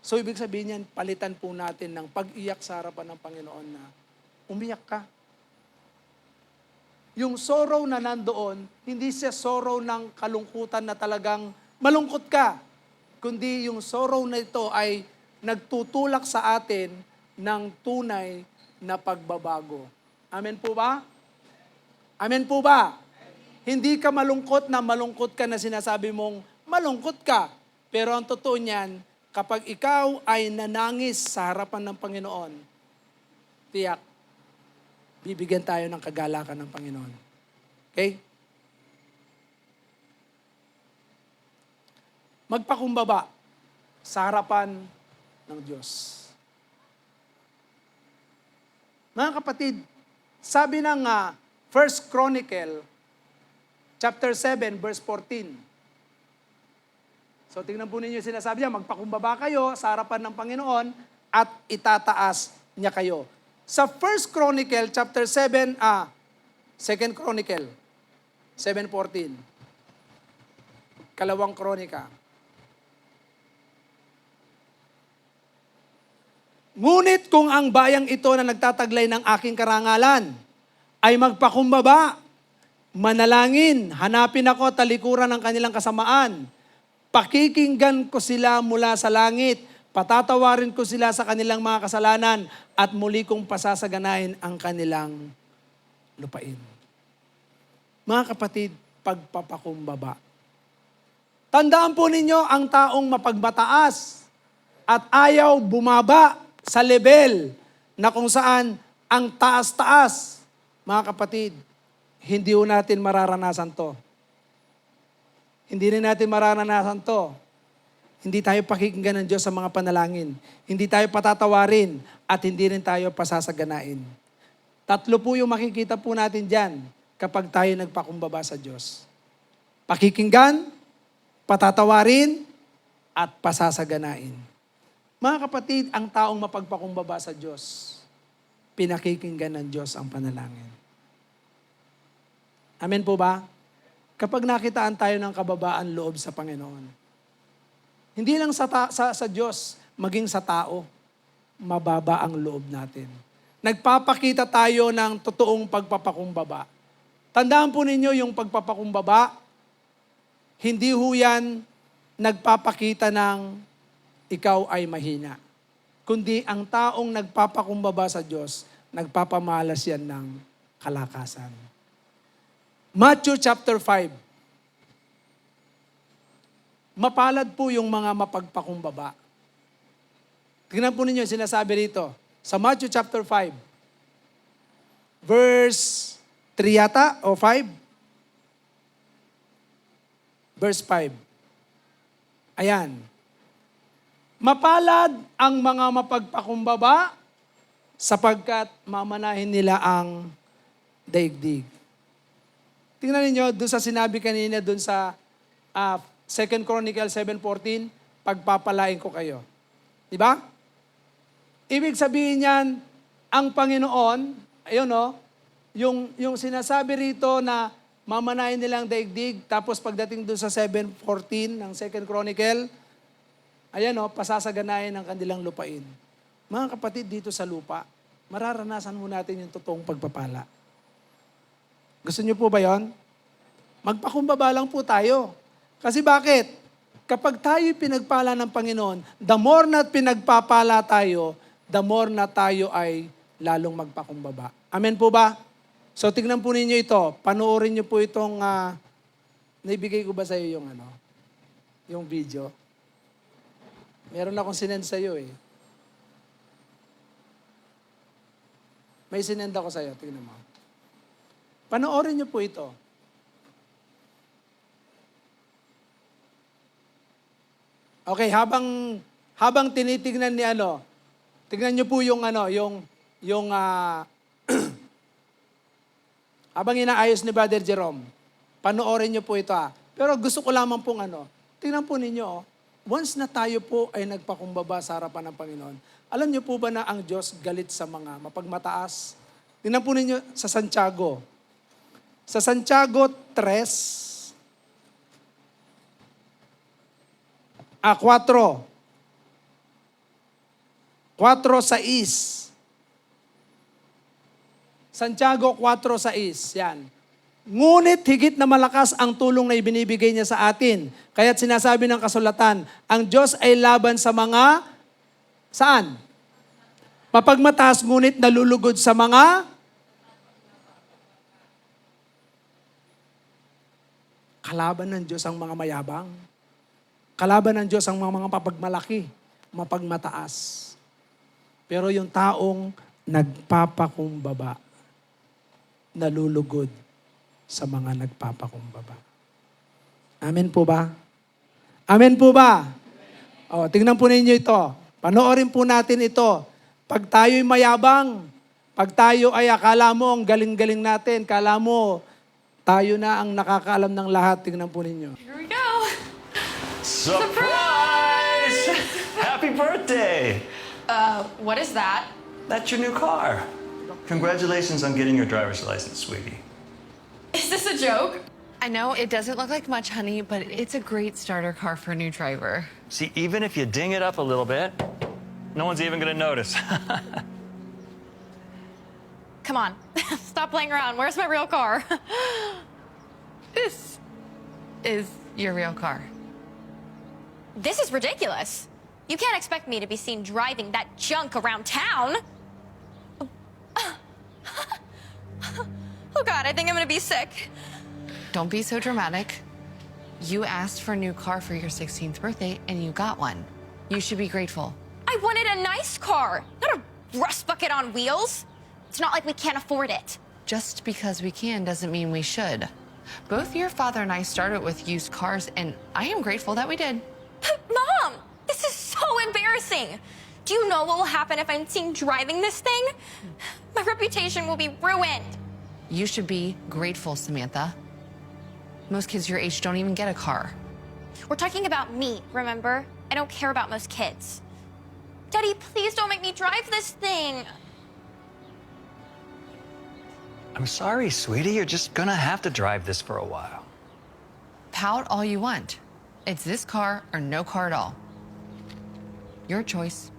So, ibig sabihin yan, palitan po natin ng pag-iyak sa harapan ng Panginoon na umiyak ka. Yung sorrow na nandoon, hindi siya sorrow ng kalungkutan na talagang malungkot ka, kundi yung sorrow na ito ay nagtutulak sa atin ng tunay na pagbabago. Amen po ba? Amen po ba? Hindi ka malungkot ka na sinasabi mong malungkot ka. Pero ang totoo niyan, kapag ikaw ay nanangis sa harapan ng Panginoon, tiyak, bibigyan tayo ng kagalakan ng Panginoon. Okay? Magpakumbaba sa harapan ng Diyos. Mga kapatid, sabi ng 1 Chronicle, chapter 7, verse 14. So tingnan po ninyo sinasabi niya, magpakumbaba kayo sa harapan ng Panginoon at itataas niya kayo. Sa 1 Chronicle, chapter 7, 2 Chronicle, 7:14. Kalawang Kronika. Ngunit kung ang bayang ito na nagtataglay ng aking karangalan ay magpakumbaba, manalangin, hanapin ako talikuran ng kanilang kasamaan, pakikinggan ko sila mula sa langit, patatawarin ko sila sa kanilang mga kasalanan at muli kong pasasaganahin ang kanilang lupain. Mga kapatid, pagpapakumbaba. Tandaan po ninyo ang taong mapagmataas at ayaw bumaba sa level na kung saan ang taas-taas. Mga kapatid, hindi ho natin mararanasan to. Hindi rin natin mararanasan to. Hindi tayo pakikinggan ng Diyos sa mga panalangin. Hindi tayo patatawarin at hindi rin tayo pasasaganain. Tatlo po yung makikita po natin dyan kapag tayo nagpakumbaba sa Diyos. Pakikinggan, patatawarin, at pasasaganain. Mga kapatid, ang taong mapagpakumbaba sa Diyos, pinakikinggan ng Diyos ang panalangin. Amen po ba? Kapag nakitaan tayo ng kababaan loob sa Panginoon, hindi lang sa Diyos, maging sa tao, mababa ang loob natin. Nagpapakita tayo ng totoong pagpapakumbaba. Tandaan po ninyo yung pagpapakumbaba, hindi ho yan nagpapakita ng ikaw ay mahina. Kundi ang taong nagpapakumbaba sa Diyos, nagpapamalas yan ng kalakasan. Matthew chapter 5. mapalad po yung mga mapagpakumbaba. Tingnan po ninyo, sinasabi rito, sa Matthew chapter 5, verse 3 yata, o 5? Verse 5. Ayan. Mapalad ang mga mapagpakumbaba sapagkat mamanahin nila ang daigdig. Tingnan niyo doon sa sinabi kanina doon sa 2 Chronicles 7:14, pagpapalain ko kayo. Di ba? Ibig sabihin niyan, ang Panginoon, ayun yung sinasabi rito na mamanahin nilang daigdig, tapos pagdating doon sa 7:14 ng 2 Chronicle, ayan pasasaganahin ang kanilang lupain. Mga kapatid, dito sa lupa, mararanasan mo natin yung totoong pagpapala. Gusto niyo po ba yon? Magpakumbaba lang po tayo. Kasi bakit? Kapag tayo pinagpala ng Panginoon, the more na pinagpapala tayo, the more na tayo ay lalong magpakumbaba. Amen po ba? So tingnan po ninyo ito. Panoorin niyo po itong, naibigay ko ba sa iyo yung video? Meron akong sinend sa iyo eh. May sinend ako sa iyo. Tingnan mo. Panoorin niyo po ito. Okay, habang tinitingnan ni tingnan niyo po yung habang inaayos ni Brother Jerome. Panoorin niyo po ito Pero gusto ko lamang pong tingnan po ninyo, once na tayo po ay nagpakumbaba sa harapan ng Panginoon, alam niyo po ba na ang Diyos galit sa mga mapagmataas? Tingnan po ninyo sa Santiago. Sa Santiago 3, 4. 4:6. Santiago 4:6. Yan. Ngunit higit na malakas ang tulong na ibinibigay niya sa atin. Kaya't sinasabi ng kasulatan, ang Diyos ay laban sa mga, saan? Mapagmataas, ngunit nalulugod sa mga kalaban ng Diyos ang mga mayabang. Kalaban ng Diyos ang mga mapagmalaki, mapagmataas. Pero yung taong nagpapakumbaba, nalulugod sa mga nagpapakumbaba. Amen po ba? Amen po ba? Tingnan po ninyo ito. Panoorin po natin ito. Pag tayo'y mayabang, pag tayo ay akala mo ang galing-galing natin, akala mo tayo na ang nakakaalam ng lahat, tingnan po ninyo. Here we go. Surprise! Happy birthday! What is that? That's your new car. Congratulations on getting your driver's license, sweetie. Is this a joke? I know it doesn't look like much, honey, but it's a great starter car for a new driver. See, even if you ding it up a little bit, no one's even gonna notice. Come on, stop playing around. Where's my real car? This is your real car. This is ridiculous. You can't expect me to be seen driving that junk around town. Oh God, I think I'm gonna be sick. Don't be so dramatic. You asked for a new car for your 16th birthday, and you got one. You should be grateful. I wanted a nice car, not a rust bucket on wheels. It's not like we can't afford it. Just because we can doesn't mean we should. Both your father and I started with used cars, and I am grateful that we did. But Mom, this is so embarrassing. Do you know what will happen if I'm seen driving this thing? My reputation will be ruined. You should be grateful, Samantha. Most kids your age don't even get a car. We're talking about me, remember? I don't care about most kids. Daddy, please don't make me drive this thing. I'm sorry, sweetie. You're just gonna have to drive this for a while. Pout all you want. It's this car or no car at all. Your choice.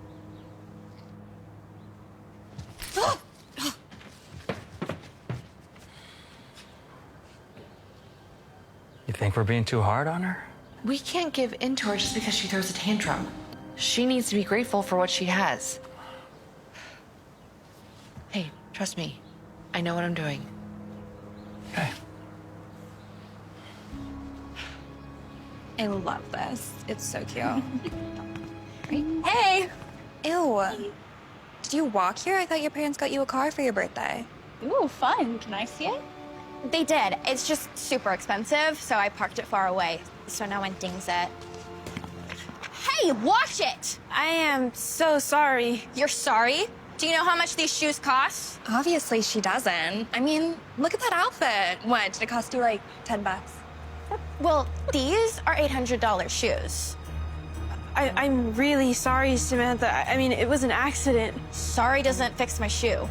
You think we're being too hard on her? We can't give in to her just because she throws a tantrum. She needs to be grateful for what she has. Hey, trust me. I know what I'm doing. Okay. I love this. It's so cute. Hey! Ew. Did you walk here? I thought your parents got you a car for your birthday. Ooh, fun. Can I see it? They did. It's just super expensive, so I parked it far away. So no one dings it. Hey, watch it! I am so sorry. You're sorry? Do you know how much these shoes cost? Obviously, she doesn't. I mean, look at that outfit. What, did it cost you like $10? Well, these are $800 shoes. I'm really sorry, Samantha. I mean, it was an accident. Sorry doesn't fix my shoe.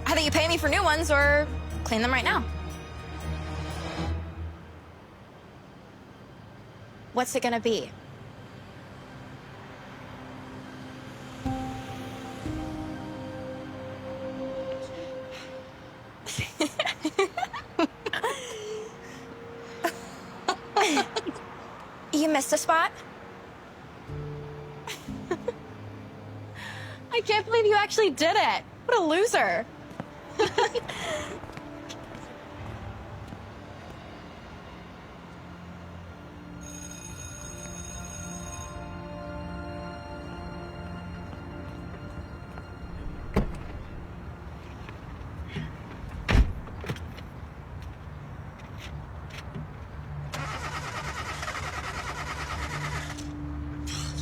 Either you pay me for new ones or clean them right now. What's it gonna be? You missed a spot? I can't believe you actually did it. What a loser.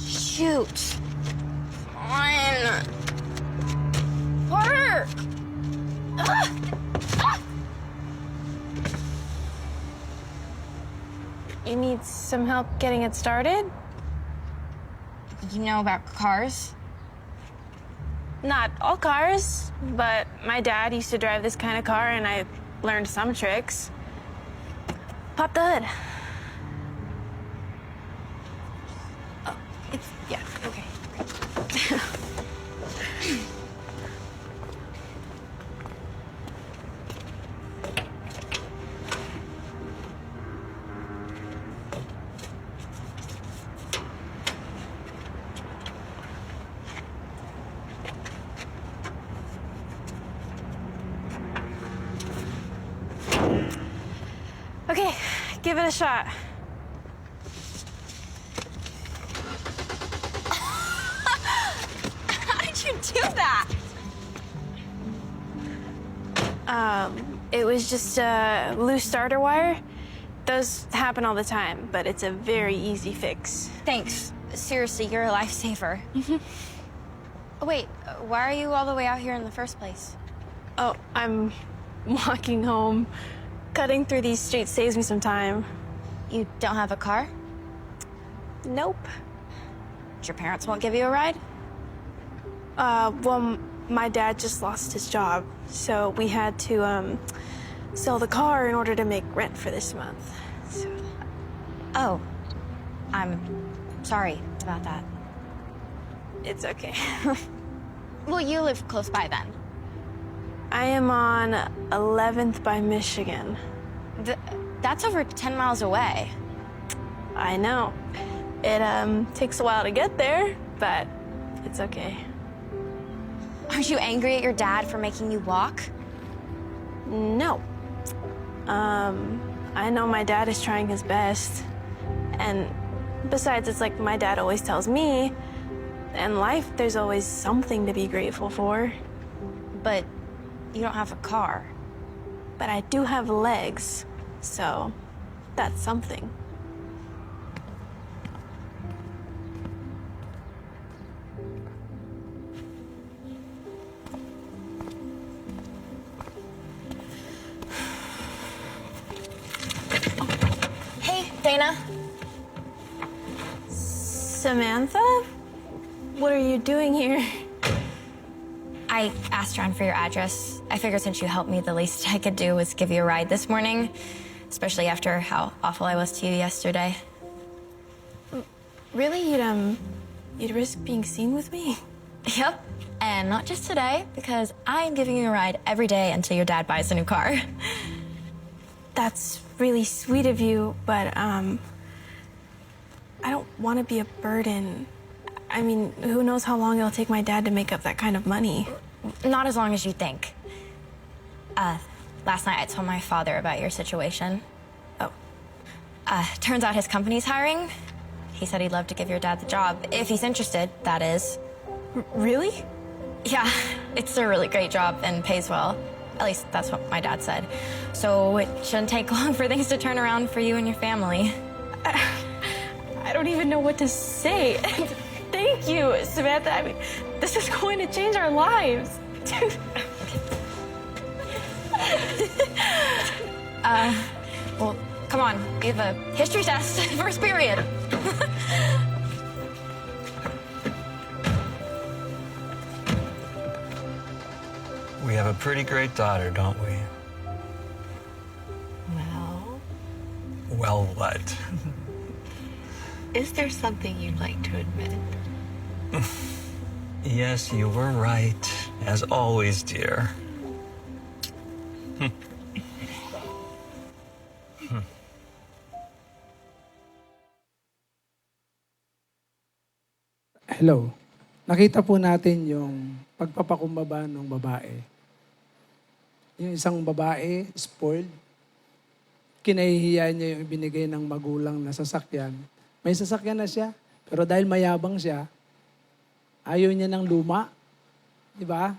Shoot. Come on. Harder. You need some help getting it started? You know about cars? Not all cars, but my dad used to drive this kind of car and I learned some tricks. Pop the hood. Yeah, okay. Okay, give it a shot. How did you do that? It was just a loose starter wire. Those happen all the time, but it's a very easy fix. Thanks. Seriously, you're a lifesaver. Oh, wait, why are you all the way out here in the first place? Oh, I'm walking home. Cutting through these streets saves me some time. You don't have a car? Nope. Your parents won't give you a ride? Well, my dad just lost his job, so we had to, sell the car in order to make rent for this month. So. Oh, I'm sorry about that. It's okay. Well, you live close by then. I am on 11th by Michigan. That's over 10 miles away. I know. It, takes a while to get there, but it's okay. Aren't you angry at your dad for making you walk? No. I know my dad is trying his best. And besides, it's like my dad always tells me, in life, there's always something to be grateful for. But you don't have a car. But I do have legs, so that's something. Hey, Dana. Samantha? What are you doing here? I asked around for your address. I figured since you helped me, the least I could do was give you a ride this morning, especially after how awful I was to you yesterday. Really? You'd risk being seen with me? Yep, and not just today, because I'm giving you a ride every day until your dad buys a new car. That's really sweet of you, but, I don't want to be a burden. I mean, who knows how long it'll take my dad to make up that kind of money. Not as long as you think. Last night I told my father about your situation. Oh. Turns out his company's hiring. He said he'd love to give your dad the job, if he's interested, that is. Really? Yeah, it's a really great job and pays well. At least that's what my dad said. So it shouldn't take long for things to turn around for you and your family. I don't even know what to say. Thank you, Samantha. I mean, this is going to change our lives. Well, come on, we have a history test, first period. We have a pretty great daughter, don't we? Well, Well, what? is there something you'd like to admit? Yes, you were right, as always, dear. Hello. Nakita po natin yung pagpapakumbaba ng babae. Yung isang babae, spoiled, kinahihiya niya yung ibinigay ng magulang na sasakyan. May sasakyan na siya, pero dahil mayabang siya, ayaw niya ng luma. Di ba?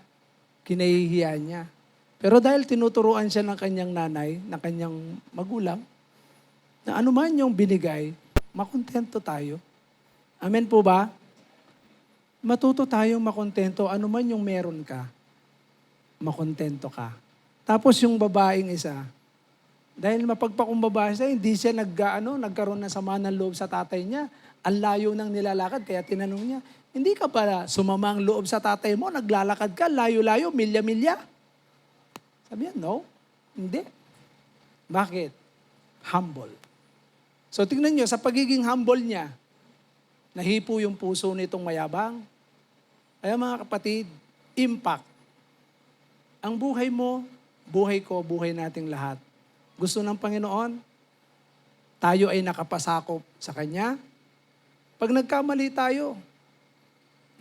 Kinahihiya niya. Pero dahil tinuturuan siya ng kanyang nanay, ng kanyang magulang, na anuman yung binigay, makontento tayo. Amen po ba? Matuto tayong makontento, anuman yung meron ka, makontento ka. Tapos yung babaeng isa, dahil mapagpakumbaba siya, hindi siya nagkaroon ng sama ng loob sa tatay niya. Ang layo ng nilalakad, kaya tinanong niya, hindi ka para sumamang loob sa tatay mo, naglalakad ka, layo-layo, milya-milya. Sabi niya, no, hindi. Bakit? Humble. So tingnan niyo, sa pagiging humble niya, nahipo yung puso nitong mayabang. Kaya mga kapatid, impact. Ang buhay mo, buhay ko, buhay nating lahat. Gusto ng Panginoon, tayo ay nakapasakop sa Kanya. Pag nagkamali tayo,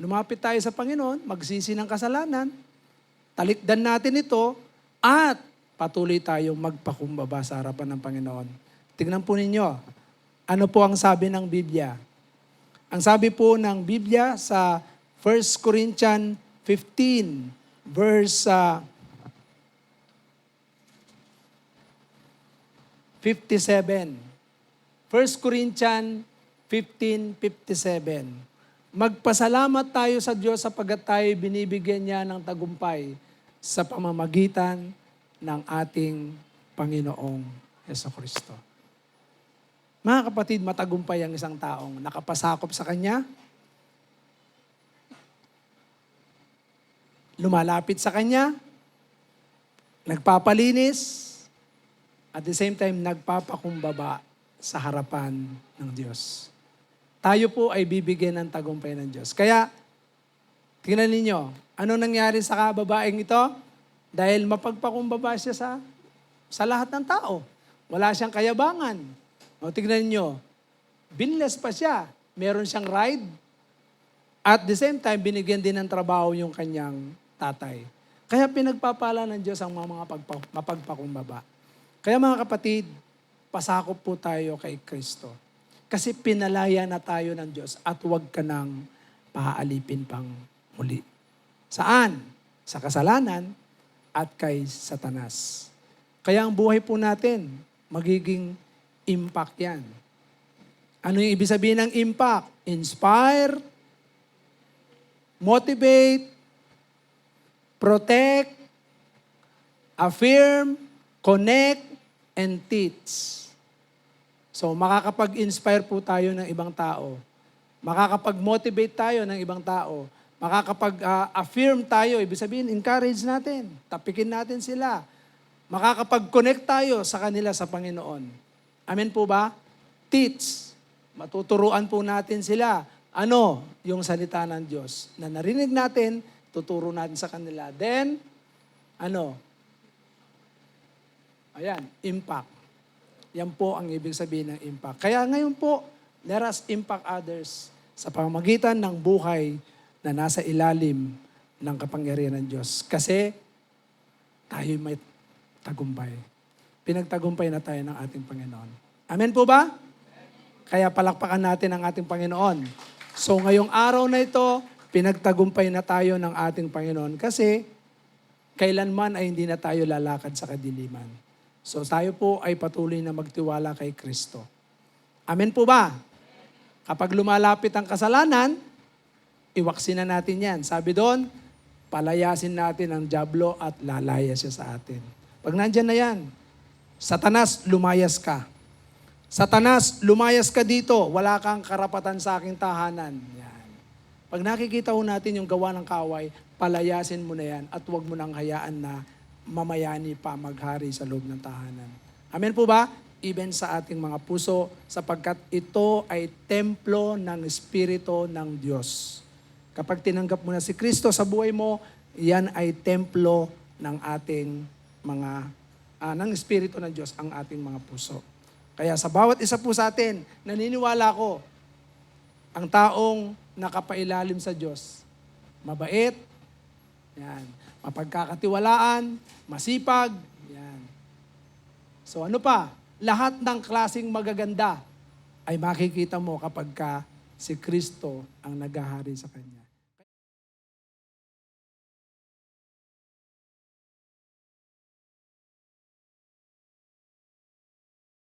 lumapit tayo sa Panginoon, magsisi ng kasalanan, talikdan natin ito, at patuloy tayong magpakumbaba sa harapan ng Panginoon. Tignan po ninyo, ano po ang sabi ng Biblia? Ang sabi po ng Biblia sa 1 Corinthians 15, verse 57. 1 Corinthians 15:57. Magpasalamat tayo sa Diyos sapagkat tayo binibigyan niya ng tagumpay sa pamamagitan ng ating Panginoong Jesucristo. Mga kapatid, matagumpay ang isang taong nakapasakop sa Kanya, lumalapit sa Kanya, nagpapalinis, at the same time, nagpapakumbaba sa harapan ng Diyos. Tayo po ay bibigyan ng tagumpay ng Diyos. Kaya, tingnan ninyo, ano nangyari sa kababaeng ito? Dahil mapagpakumbaba siya sa lahat ng tao. Wala siyang kayabangan. O tingnan niyo, binless pa siya. Meron siyang ride. At the same time, binigyan din ng trabaho yung kanyang tatay. Kaya pinagpapala ng Diyos ang mga mapagpakumbaba. Kaya mga kapatid, pasakop po tayo kay Kristo. Kasi pinalaya na tayo ng Diyos at huwag ka nang paalipin pang muli. Saan? Sa kasalanan at kay Satanas. Kaya ang buhay po natin, magiging impact yan. Ano yung ibig sabihin ng impact? Inspire, motivate, protect, affirm, connect, and teach. So makakapag-inspire po tayo ng ibang tao. Makakapag-motivate tayo ng ibang tao. Makakapag-affirm tayo, ibig sabihin, encourage natin. Tapikin natin sila. Makakapag-connect tayo sa kanila sa Panginoon. Amen po ba? Teach. Matuturuan po natin sila. Ano yung salita ng Diyos? Na narinig natin, tuturo natin sa kanila. Then, ayan, impact. Yan po ang ibig sabihin ng impact. Kaya ngayon po, let us impact others sa pamamagitan ng buhay na nasa ilalim ng kapangyarihan ng Diyos. Kasi tayo may tagumpay. Pinagtagumpay na tayo ng ating Panginoon. Amen po ba? Kaya palakpakan natin ang ating Panginoon. So ngayong araw na ito, pinagtagumpay na tayo ng ating Panginoon kasi kailanman ay hindi na tayo lalakad sa kadiliman. So tayo po ay patuloy na magtiwala kay Kristo. Amen po ba? Kapag lumalapit ang kasalanan, iwaksin na natin yan. Sabi doon, palayasin natin ang dyablo at lalaya siya sa atin. Pag nandyan na yan, Satanas, lumayas ka. Satanas, lumayas ka dito. Wala kang karapatan sa aking tahanan. Yan. Pag nakikita ho natin yung gawa ng kaway, palayasin mo na yan at huwag mo nang hayaan na mamayani pa maghari sa loob ng tahanan. Amen po ba? Even sa ating mga puso, sapagkat ito ay templo ng Espiritu ng Diyos. Kapag tinanggap mo na si Kristo sa buhay mo, yan ay templo ng ating mga, ng Espiritu ng Diyos, ang ating mga puso. Kaya sa bawat isa po sa atin, naniniwala ko, ang taong nakapailalim sa Diyos, mabait, yan, mapagkakatiwalaan, masipag, yan. So ano pa? Lahat ng klaseng magaganda ay makikita mo kapag si Kristo ang naghahari sa Kanya.